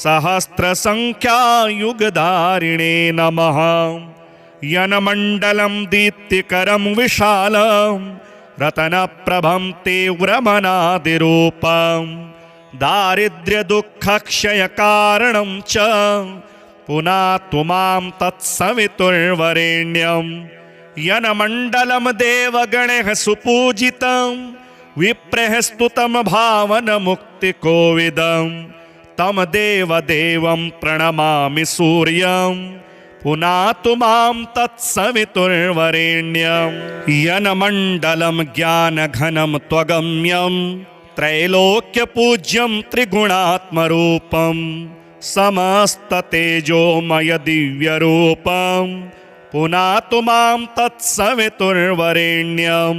Speaker 1: सहस्रसङ्ख्यायुगधारिणे नमः यन्मण्डलं दीप्तिकरं विशालं रतनप्रभं तीव्रमनादिरूपं दारिद्र्यदुःखक्षयकारणं च पुनातु मां तत्सवितुर्वरेण्यं यन्मण्डलं देवगणैः सुपूजितं विप्रैः स्तुतं भावनमुक्तिकोविदं तं देवदेवं प्रणमामि सूर्यं पुनातु मां तत्सवितुर्वरेण्यं यन्मण्डलं ज्ञानघनं त्वगम्यं त्रैलोक्यपूज्यं त्रिगुणात्मरूपं समस्ततेजोमय दिव्यरूपं पुनातु मां तत्सवितुर्वरेण्यं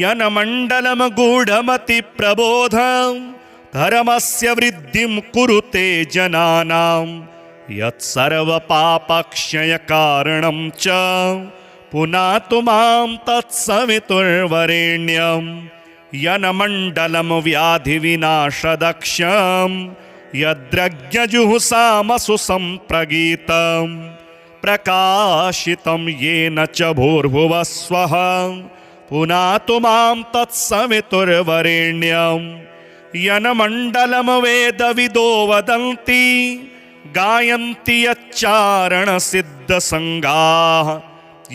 Speaker 1: यन्मण्डलं गूढमतिप्रबोधं धर्मस्य वृद्धिं कुरुते जनानां यत्सर्वपापक्षयकारणं च पुनातु मां तत्सवितुर्वरेण्यं यन्मण्डलं व्याधिविनाशदक्षं यद्रज्ञजुहुषामसु सम्प्रगीतं प्रकाशितं येन च भूर्भुवः स्वः पुनातु मां तत्सवितुर्वरेण्यं यन्मण्डलं वेदविदो वदन्ति गायन्ति यच्चारणसिद्धसङ्गाः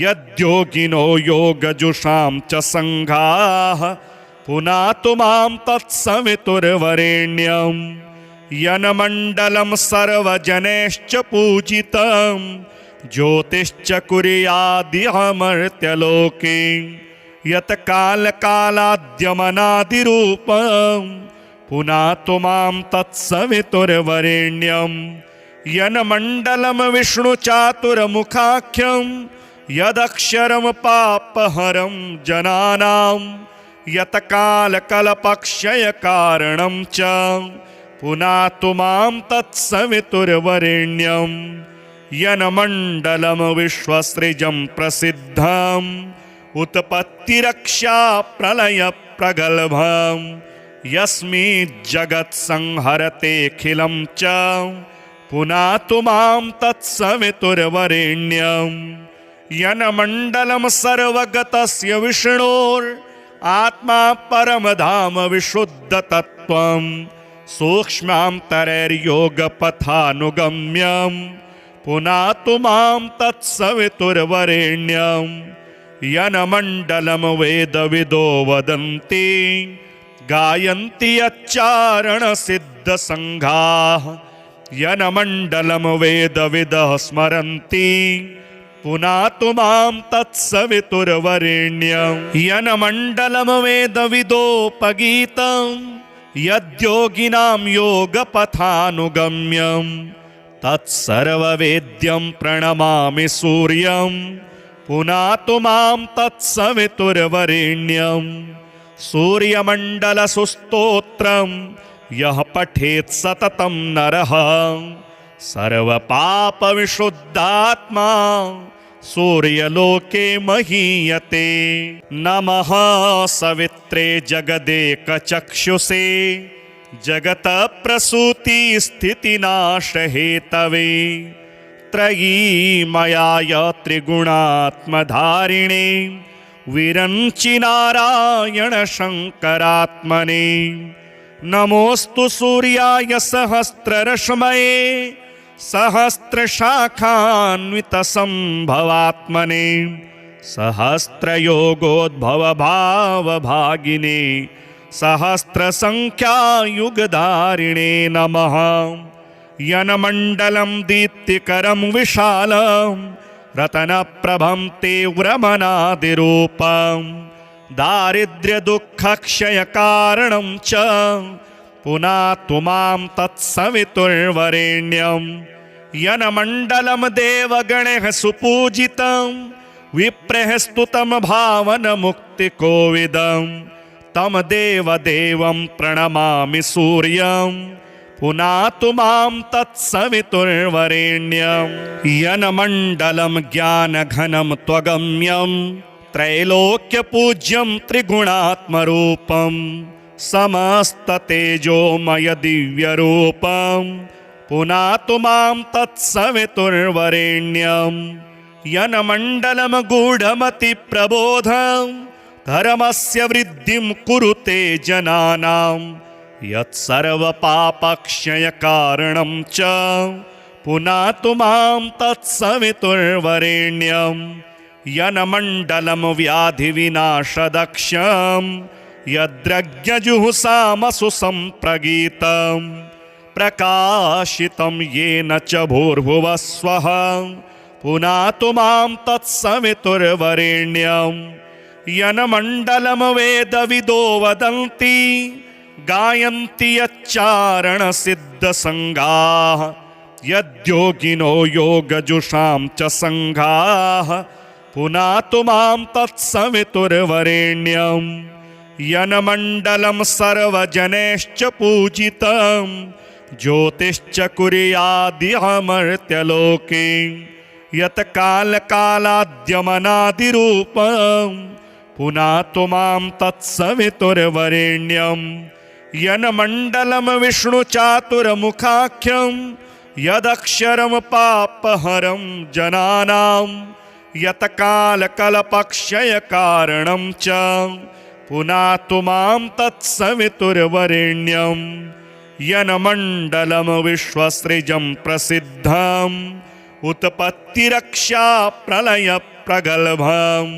Speaker 1: यद्योगिनो योगजुषां च सङ्घाः पुनातु मां तत्सवितुर्वरेण्यं यन्मण्डलं सर्वजनैश्च पूजितं ज्योतिश्च कुर्यादिहमर्त्यलोके यत् कालकालाद्यमनादिरूपं पुनातु मां तत्सवितुर्वरेण्यं यन्मण्डलं विष्णुचातुर्मुखाख्यं यदक्षरं पापहरं जनानां यत् कालकल्पक्षयकारणं च पुनातु मां तत्सवितुर्वरेण्यं यन्मण्डलं विश्वसृजं प्रसिद्धम् उत्पत्तिरक्षा प्रलयप्रगल्भं यस्मिज्जगत्संहरतेऽखिलं च पुनातु मां तत्सवितुर्वरेण्यं यन्मण्डलं सर्वगतस्य विष्णोरात्मा परमधाम विशुद्धतत्त्वं सूक्ष्मान्तरैर्योगपथानुगम्यं पुनातु मां तत्सवितुर्वरेण्यं यन्मण्डलं वेदविदो वदन्ति गायन्ति यच्चारणसिद्धसङ्घाः यन्मण्डलं वेदविदः स्मरन्ति पुनातु मां तत्सवितुर्वरेण्यं यन्मण्डलं वेदविदोपगीतं यद्योगिनां योगपथानुगम्यं तत्सर्ववेद्यं प्रणमामि सूर्यं पुनातु मां तत्सवितुर्वरेण्यं सूर्यमण्डलसुस्तोत्रं यः पठेत् सततं नरः सर्वपापविशुद्धात्मा सूर्यलोके महीयते। नमः सवित्रे जगदेकचक्षुषे जगतप्रसूतिस्थितिनाशहेतवे त्रयीमयाय त्रिगुणात्मधारिणे विरञ्चि नारायण शङ्करात्मने नमोऽस्तु सूर्याय सहस्ररश्मये सहस्रशाखान्वितसम्भवात्मने सहस्रयोगोद्भवभावभागिने सहस्रसङ्ख्यायुगधारिणे नमः यन्मण्डलं दीप्तिकरं विशालं रतनप्रभं तीव्रमनादिरूपं दारिद्र्यदुःखक्षयकारणं च पुनातु मां तत्सवितुर्वरेण्यं यन्मण्डलं देवगणैः सुपूजितं विप्रैः स्तुतं भावनमुक्तिकोविदं तं देवदेवं प्रणमामि सूर्यं पुनातु मां तत्सवितुर्वरेण्यं यन्मण्डलं ज्ञानघनं त्वगम्यं त्रैलोक्यपूज्यं त्रिगुणात्मरूपं समस्ततेजोमय दिव्यरूपं पुनातु मां तत्सवितुर्वरेण्यं यन्मण्डलं गूढमतिप्रबोधं धर्मस्य वृद्धिं कुरुते जनानां यत्सर्वपापक्षयकारणं च पुनातु मां तत्सवितुर्वरेण्यं यन्मण्डलं व्याधिविनाशदक्षं यद्रज्ञजुहुषामसु सम्प्रगीतं प्रकाशितं येन च भूर्भुवः स्वः पुनातु मां तत्सवितुर्वरेण्यं यन्मण्डलं वेदविदो वदन्ति गायन्ति यच्चारणसिद्धसङ्गाः यद्योगिनो योगजुषां च सङ्घाः पुनातु मां तत्सवितुर्वरेण्यं यन्मण्डलं सर्वजनैश्च पूजितं ज्योतिश्च कुर्यादिहमर्त्यलोके यत् कालकालाद्यमनादिरूपं पुनातु मां तत्सवितुर्वरेण्यं यन्मण्डलं विष्णुचातुर्मुखाख्यं यदक्षरं पापहरं जनानां यत् कालकल्पक्षयकारणं च पुनातु मां तत्सवितुर्वरेण्यं यनमण्डलं विश्वसृजं प्रसिद्धम् उत्पत्तिरक्षा प्रलयप्रगल्भम्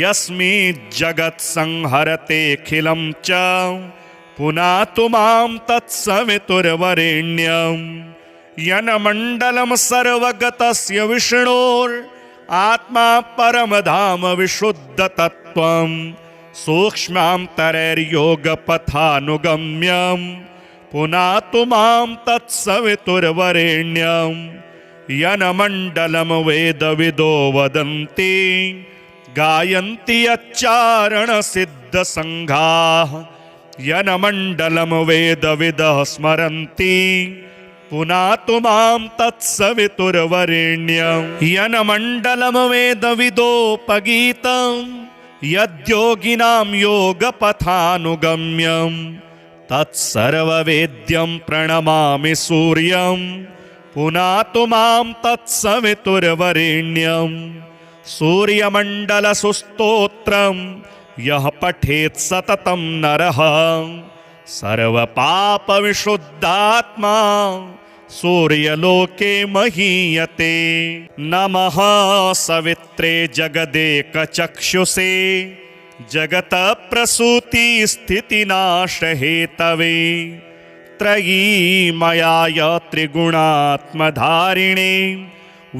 Speaker 1: यस्मिज्जगत्संहरतेऽखिलं च पुनातु मां तत्सवितुर्वरेण्यम् यनमण्डलं सर्वगतस्य विष्णोरात्मा परमधाम विशुद्धतत्त्वं सूक्ष्मान्तरैर्योगपथानुगम्यं पुनातु मां तत्सवितुर्वरेण्यम् यनमण्डलं वेदविदो वदन्ति गायन्ति यच्चारणसिद्धसङ्घाः यनमण्डलं वेदविदः स्मरन्ति पुनातु मां तत्सवितुर्वरेण्यम् यनमण्डलं वेदविदोपगीतं यद्योगिनां योगपथानुगम्यं तत्सर्ववेद्यं प्रणमामि सूर्यं पुनातु मां तत्सवितुर्वरेण्यम् सूर्यमण्डलसुस्तोत्रं यः पठेत् सततं नरः सर्वपापविशुद्धात्मा सूर्यलोके महीयते नमः सवित्रे जगदेकचक्षुषे जगतप्रसूतिस्थितिनाशहेतवे त्रयीमयाय त्रिगुणात्मधारिणे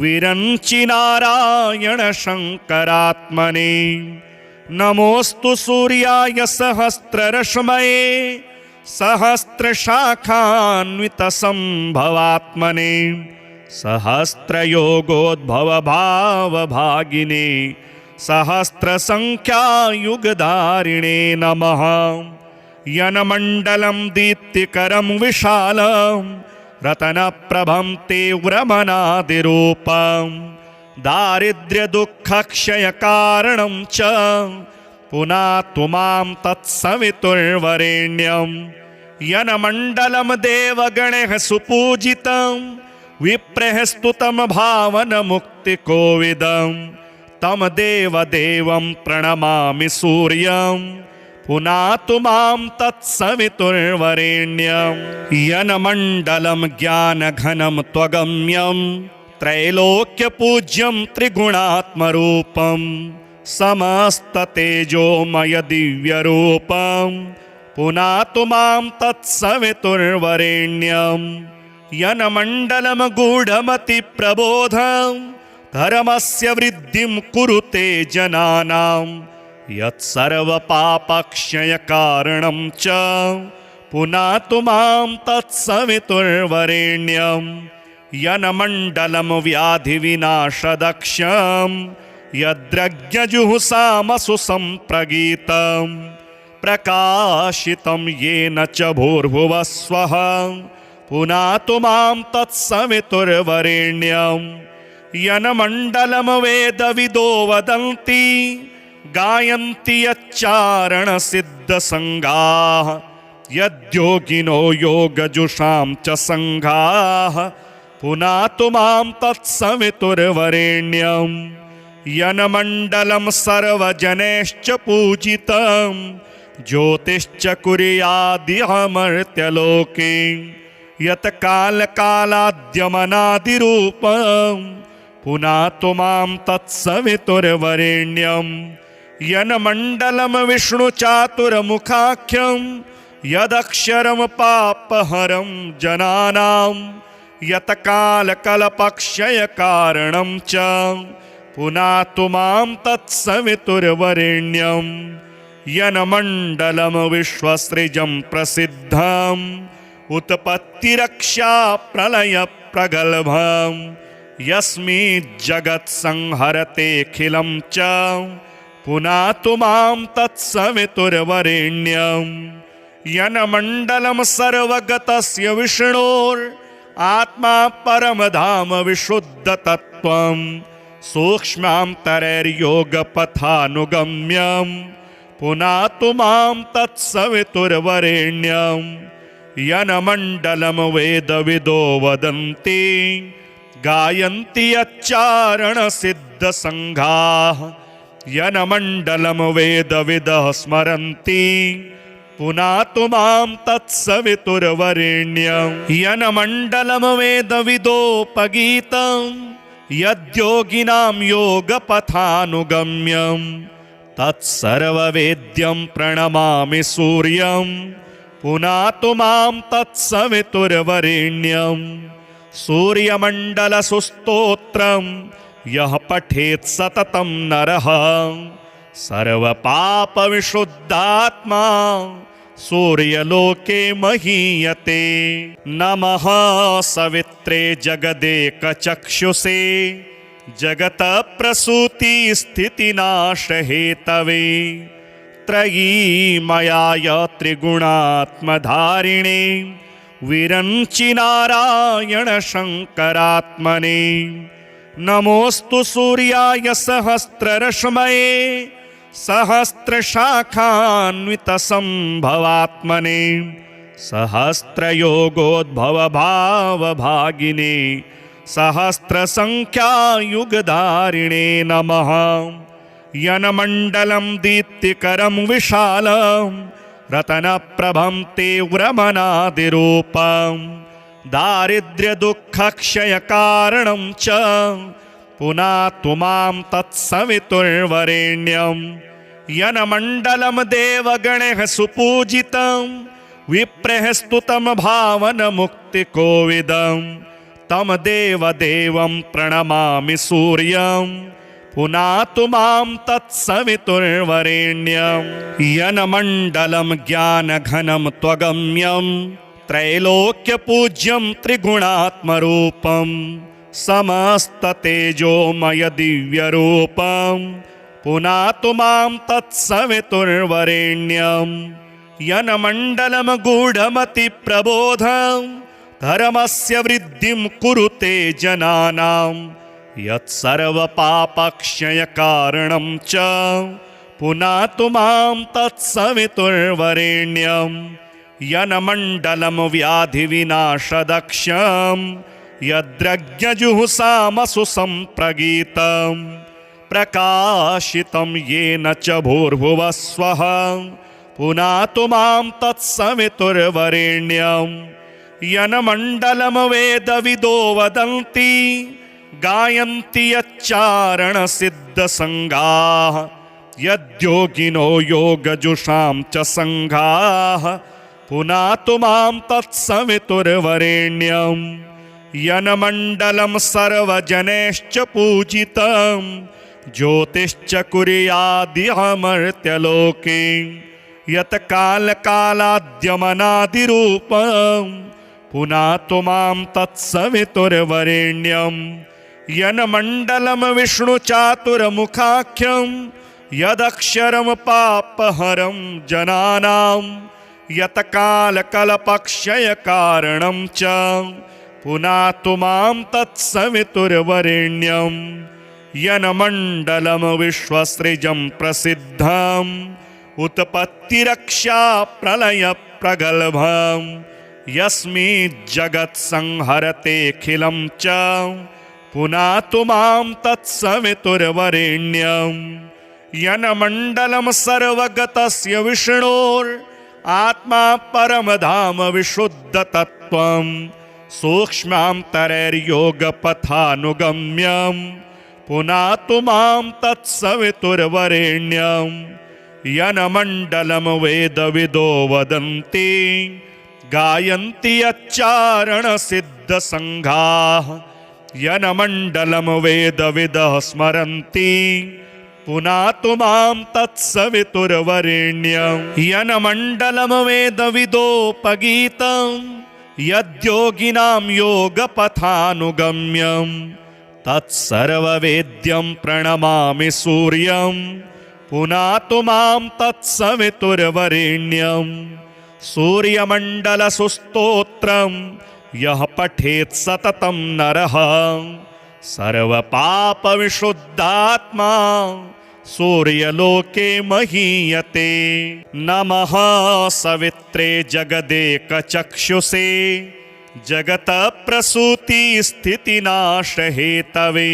Speaker 1: विरञ्चि नारायण शङ्करात्मने नमोऽस्तु सूर्याय सहस्ररश्मये सहस्रशाखान्वितसम्भवात्मने सहस्रयोगोद्भवभावभागिने सहस्रसङ्ख्यायुगधारिणे नमः यनमण्डलं दीप्तिकरं विशालं रतनप्रभं तीव्रमनादिरूपं दारिद्र्यदुःखक्षयकारणं च पुनातु मां तत्सवितुर्वरेण्यं यनमण्डलं देवगणैः सुपूजितं विप्रैः स्तुतं भावनमुक्तिकोविदं तं देवदेवं प्रणमामि सूर्यं पुनातु मां तत्सवितुर्वरेण्यम् यनमण्डलं ज्ञानघनं त्वगम्यं त्रैलोक्यपूज्यं त्रिगुणात्मरूपं समस्ततेजोमय दिव्यरूपं पुनातु मां तत्सवितुर्वरेण्यम् यनमण्डलं गूढमतिप्रबोधं धर्मस्य वृद्धिं कुरुते जनानां यत्सर्वपापक्षयकारणं च पुनातु मां तत्सवितुर्वरेण्यम् यनमण्डलं व्याधिविनाशदक्षं यद्रज्ञजुहुषामसु सम्प्रगीतं प्रकाशितं येन च भूर्भुवः स्वः पुनातु मां तत्सवितुर्वरेण्यम् यनमण्डलं वेदविदो वदन्ति गायन्ति यच्चारणसिद्धसङ्घाः यद्योगिनो योगजुषां च सङ्घाः पुनातु मां तत्सवितुर्वरेण्यम् यनमण्डलं सर्वजनैश्च पूजितं ज्योतिश्च कुर्यादिहमर्त्यलोके यत्कालकालाद्यमनादिरूपं पुनातु मां तत्सवितुर्वरेण्यम् यनमण्डलं विष्णुचातुर्मुखाख्यं यदक्षरं पापहरं जनानां यत्कालकल्पक्षयकारणं च पुनातु मां तत्सवितुर्वरेण्यम् यनमण्डलं विश्वसृजं प्रसिद्धम् उत्पत्तिरक्षा प्रलयप्रगल्भम् यस्मिज्जगत्संहरतेऽखिलं च पुनातु मां तत्सवितुर्वरेण्यम् यनमण्डलं सर्वगतस्य विष्णोरात्मा परमधाम विशुद्धतत्त्वं सूक्ष्मान्तरैर्योगपथानुगम्यं पुनातु मां तत्सवितुर्वरेण्यम् यनमण्डलं वेदविदो वदन्ति गायन्ति यच्चारणसिद्धसङ्घाः यनमण्डलं वेदविदः स्मरन्ति पुनातु मां तत्सवितुर्वरेण्यं यन्मण्डलं वेदविदोपगीतं यद्योगिनां योगपथानुगम्यं तत्सर्ववेद्यं प्रणमामि सूर्यं पुनातु मां तत्सवितुर्वरेण्यं सूर्यमण्डलसुस्तोत्रं यः पठेत् सततं नरः सर्वपापविशुद्धात्मा सूर्यलोके महीयते। नमः सवित्रे जगदेकचक्षुषे जगतप्रसूतिस्थितिनाशहेतवे त्रयीमयाय त्रिगुणात्मधारिणे विरञ्चि नारायण शङ्करात्मने नमोऽस्तु सूर्याय सहस्ररश्मये सहस्रशाखान्वितसम्भवात्मने सहस्रयोगोद्भवभावभागिने सहस्रसङ्ख्यायुगधारिणे नमः। यन्मण्डलं दीप्तिकरं विशालं रत्नप्रभं तीव्रमनादिरूपं दारिद्र्यदुःखक्षयकारणं च पुनातु मां तत्सवितुर्वरेण्यं यन्मण्डलं देवगणैः सुपूजितं विप्रैः स्तुतं भावनमुक्तिकोविदं तं देवदेवं प्रणमामि सूर्यं पुनातु मां तत्सवितुर्वरेण्यं यन्मण्डलं ज्ञानघनं त्वगम्यं त्रैलोक्यपूज्यं त्रिगुणात्मरूपं समस्ततेजोमय दिव्यरूपं पुनातु मां तत्सवितुर्वरेण्यं यन्मण्डलं गूढमतिप्रबोधं धर्मस्य वृद्धिं कुरुते जनानां यत्सर्वपापक्षयकारणं च पुनातु मां तत्सवितुर्वरेण्यं यन्मण्डलं व्याधिविनाशदक्षं यद्रज्ञजुहुषामसु सम्प्रगीतं प्रकाशितं येन च भूर्भुवः स्वः पुनातु मां तत्सवितुर्वरेण्यं यन्मण्डलं वेदविदो वदन्ति गायन्ति यच्चारणसिद्धसङ्गाः यद्योगिनो योगजुषां च सङ्घाः पुनातु मां तत्सवितुर्वरेण्यं यन्मण्डलं सर्वजनैश्च पूजितं ज्योतिश्च कुर्यादिहमर्त्यलोके यत्कालकालाद्यमनादिरूपं पुनातु मां तत्सवितुर्वरेण्यं यन्मण्डलं विष्णुचातुर्मुखाख्यं यदक्षरं पापहरं जनानां यत्कालकल्पक्षयकारणं च पुनातु मां तत्सवितुर्वरेण्यं यन्मण्डलं विश्वसृजं प्रसिद्धं उत्पत्तिरक्षा प्रलयप्रगल्भं यस्मिज्जगत्संहरतेऽखिलं च पुनातु मां तत्सवितुर्वरेण्यं यन्मण्डलं सर्वगतस्य विष्णोरात्मा परमधाम विशुद्धतत्त्वं सूक्ष्मान्तरैर्योगपथानुगम्यं पुनातु मां तत्सवितुर्वरेण्यं यन्मण्डलं वेदविदो वदन्ति गायन्ति यच्चारणसिद्धसङ्घाः यन्मण्डलं वेदविदः स्मरन्ति पुनातु मां तत्सवितुर्वरेण्यं यन्मण्डलं वेदविदोपगीतं यद्योगिनां योगपथानुगम्यं तत्सर्ववेद्यं प्रणमामि सूर्यं पुनातु मां तत्सवितुर्वरेण्यं सूर्यमण्डलसुस्तोत्रं यः पठेत् सततं नरः सर्वपापविशुद्धात्मा सूर्यलोके महीयते। नमः सवित्रे जगदेकचक्षुषे जगतप्रसूतिस्थितिनाशहेतवे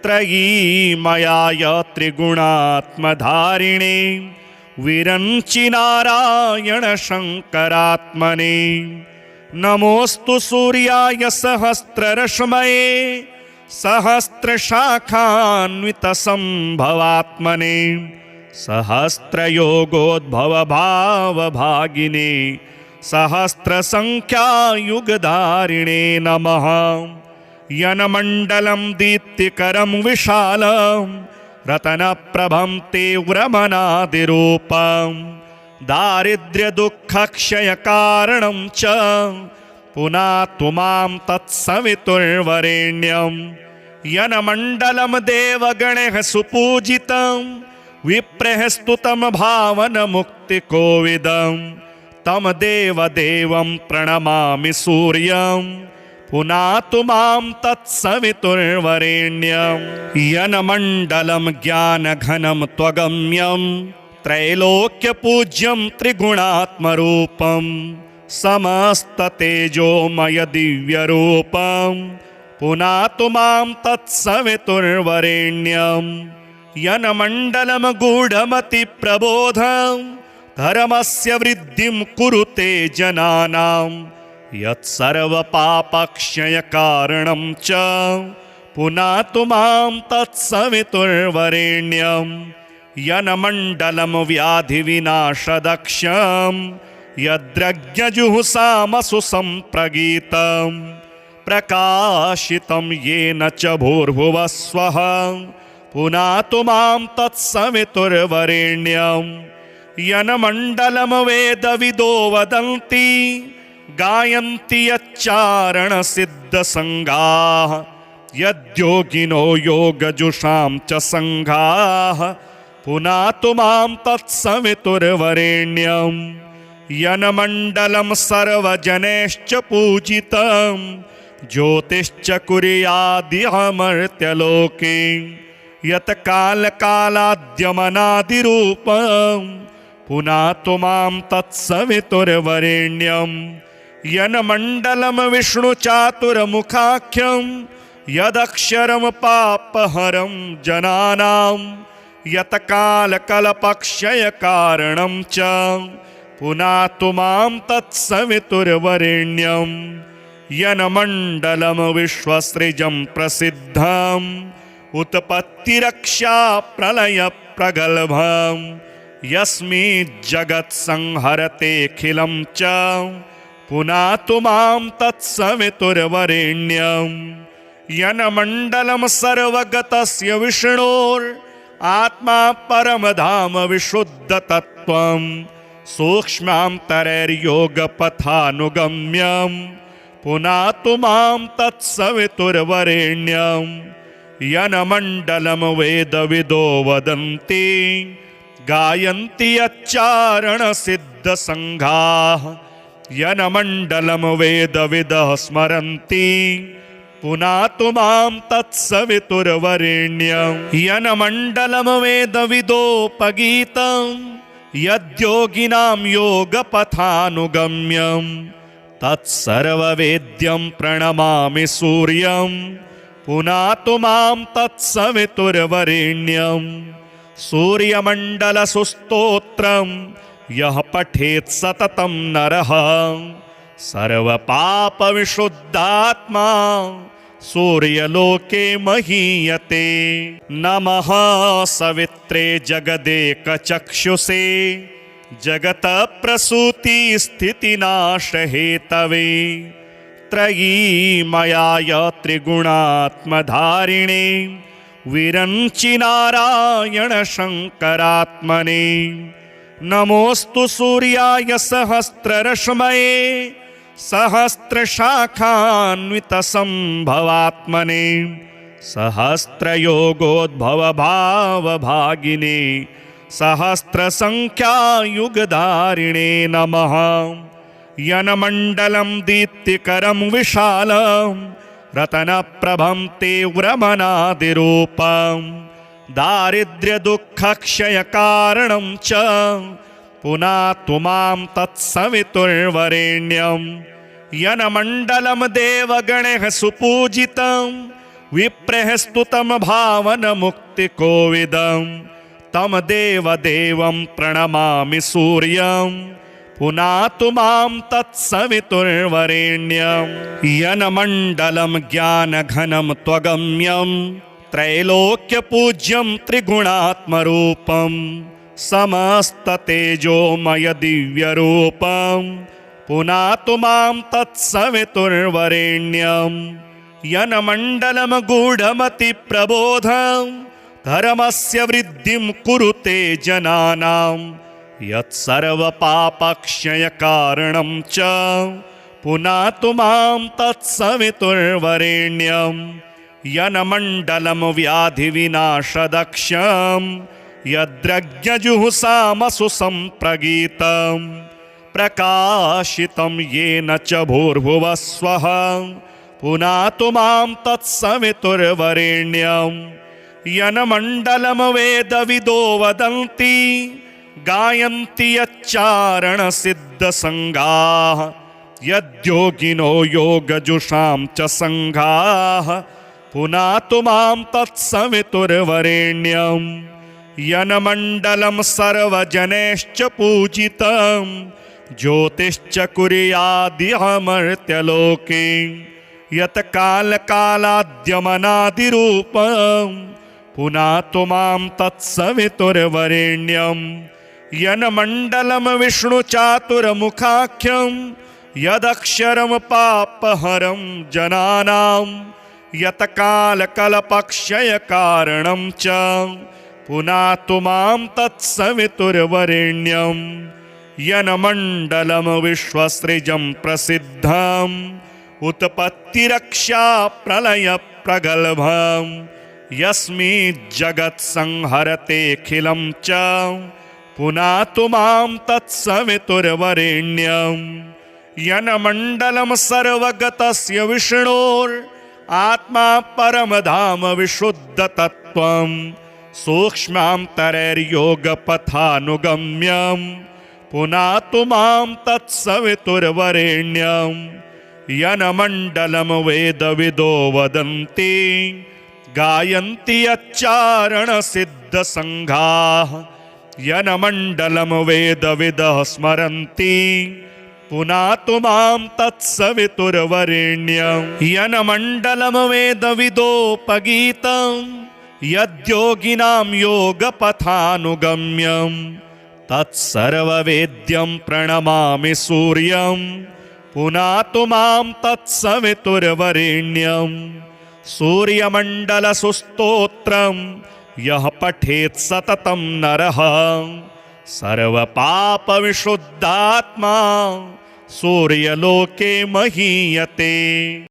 Speaker 1: त्रयीमयाय त्रिगुणात्मधारिणे विरञ्चि नारायण शङ्करात्मने नमोऽस्तु सूर्याय सहस्ररश्मये सहस्रशाखान्वितसम्भवात्मने सहस्रयोगोद्भवभावभागिने सहस्रसङ्ख्यायुगधारिणे नमः। यन्मण्डलं दीप्तिकरं विशालं रतनप्रभं तीव्रमनादिरूपं दारिद्र्यदुःखक्षयकारणं च पुनातु मां तत्सवितुर्वरेण्यं। यन्मण्डलं देवगणैः सुपूजितं विप्रैः स्तुतं भावनमुक्तिकोविदं तं देवदेवं प्रणमामि सूर्यं पुनातु मां तत्सवितुर्वरेण्यं। यन्मण्डलं ज्ञानघनं त्वगम्यं त्रैलोक्यपूज्यं त्रिगुणात्मरूपं समस्ततेजोमय दिव्यरूपं पुनातु मां तत्सवितुर्वरेण्यं। यन्मण्डलं गूढमतिप्रबोधं धर्मस्य वृद्धिं कुरुते जनानां यत्सर्वपापक्षयकारणं च पुनातु मां तत्सवितुर्वरेण्यं। यन्मण्डलं व्याधिविनाशदक्षं यद्रज्ञजुहुषामसु सम्प्रगीतं प्रकाशितं येन च भूर्भुवः स्वः पुनातु मां तत्सवितुर्वरेण्यं। यन्मण्डलं वेदविदो वदन्ति गायन्ति यच्चारणसिद्धसङ्गाः यद्योगिनो योगजुषां च सङ्घाः पुनातु मां तत्सवितुर्वरेण्यं। यन्मण्डलं सर्वजनैश्च पूजितं ज्योतिश्च कुर्यादिहमर्त्यलोके यत्कालकालाद्यमनादिरूपं पुनातु मां तत्सवितुर्वरेण्यं। यन्मण्डलं विष्णुचातुर्मुखाख्यं यदक्षरं पापहरं जनानां यत्कालकल्पक्षयकारणं च पुनातु मां तत्सवितुर्वरेण्यं। यन्मण्डलं विश्वसृजं प्रसिद्धं उत्पत्तिरक्षा प्रलयप्रगल्भं यस्मिज्जगत्संहरतेऽखिलं च पुनातु मां तत्सवितुर्वरेण्यं। यन्मण्डलं सर्वगतस्य विष्णोरात्मा परमधाम विशुद्धतत्त्वं सूक्ष्मान्तरैर्योगपथानुगम्यं पुनातु मां तत्सवितुर्वरेण्यं। यन्मण्डलं वेदविदो वदन्ति गायन्ति यच्चारणसिद्धसङ्घाः यन्मण्डलं वेदविदः स्मरन्ति पुनातु मां तत्सवितुर्वरेण्यं। यन्मण्डलं वेदविदोपगीतं यद्योगिनां योगपथानुगम्यं तत्सर्ववेद्यं प्रणमामि सूर्यं पुनातु मां तत्सवितुर्वरेण्यं। सूर्यमण्डलसुस्तोत्रं यः पठेत् सततं नरः सर्वपापविशुद्धात्मा सूर्यलोके महीयते। नमः सवित्रे जगदेकचक्षुषे जगत्प्रसूतिस्थितिनाशहेतवे त्रयीमयाय त्रिगुणात्मधारिणे विरञ्चि नारायण शङ्करात्मने नमोऽस्तु सूर्याय सहस्ररश्मये सहस्रशाखान्वितसम्भवात्मने सहस्रयोगोद्भवभावभागिने सहस्रसङ्ख्यायुगधारिणे नमः। यन्मण्डलं दीप्तिकरं विशालं रतनप्रभं तीव्रमनादिरूपं दारिद्र्यदुःखक्षयकारणं च पुनातु मां तत्सवितुर्वरेण्यं। यन्मण्डलं देवगणैः सुपूजितं विप्रैः स्तुतं भावनमुक्तिकोविदं तं देवदेवं प्रणमामि सूर्यं पुनातु मां तत्सवितुर्वरेण्यं यन्मण्डलं ज्ञानघनं त्वगम्यं त्रैलोक्यपूज्यं त्रिगुणात्मरूपं समस्ततेजोमय दिव्यरूपं पुनातु मां तत्सवितुर्वरेण्यं यन्मण्डलं गूढमतिप्रबोधं धर्मस्य वृद्धिं कुरुते जनानां यत्सर्वपापक्षयकारणं च पुनातु मां तत्सवितुर्वरेण्यं यन्मण्डलं व्याधिविनाशदक्षं यद्रज्ञजुहुषामसु सम्प्रगीतं प्रकाशितं येन च भूर्भुवः स्वः पुनातु मां तत्सवितुर्वरेण्यं यन्मण्डलं वेदविदो वदन्ति गायन्ति यच्चारणसिद्धसङ्गाः यद्योगिनो योगजुषां च सङ्घाः पुनातु मां तत्सवितुर्वरेण्यं यन्मण्डलं सर्वजनैश्च पूजितं ज्योतिश्च कुर्यादिहमर्त्यलोके यत्कालकालाद्यमनादिरूपं पुनातु मां तत्सवितुर्वरेण्यं यन्मण्डलं विष्णुचातुर्मुखाख्यं यदक्षरं पापहरं जनानां यत्कालकल्पक्षयकारणं च पुनातु मां तत्सवितुर्वरेण्यं यन्मण्डलं विश्वसृजं प्रसिद्धम् उत्पत्तिरक्षा प्रलयप्रगल्भं यस्मिज्जगत्संहरतेऽखिलं च पुनातु मां तत्सवितुर्वरेण्यं यन्मण्डलं सर्वगतस्य विष्णोरात्मा परमधाम विशुद्धतत्त्वं सूक्ष्मान्तरैर्योगपथानुगम्यं पुनातु मां तत्सवितुर्वरेण्यं यन्मण्डलं वेदविदो वदन्ति गायन्ति यच्चारणसिद्धसङ्घाः यन्मण्डलं वेदविदः स्मरन्ति पुनातु मां तत्सवितुर्वरेण्यं यन्मण्डलं वेदविदोपगीतं यद्योगिनां योगपथानुगम्यं तत्सर्ववेद्यं प्रणमामि सूर्यं पुनातु मां तत्सवितुर्वरेण्यं सूर्यमण्डलसुस्तोत्रं यः पठेत् सततं नरः सर्वपापविशुद्धात्मा सूर्यलोके महीयते।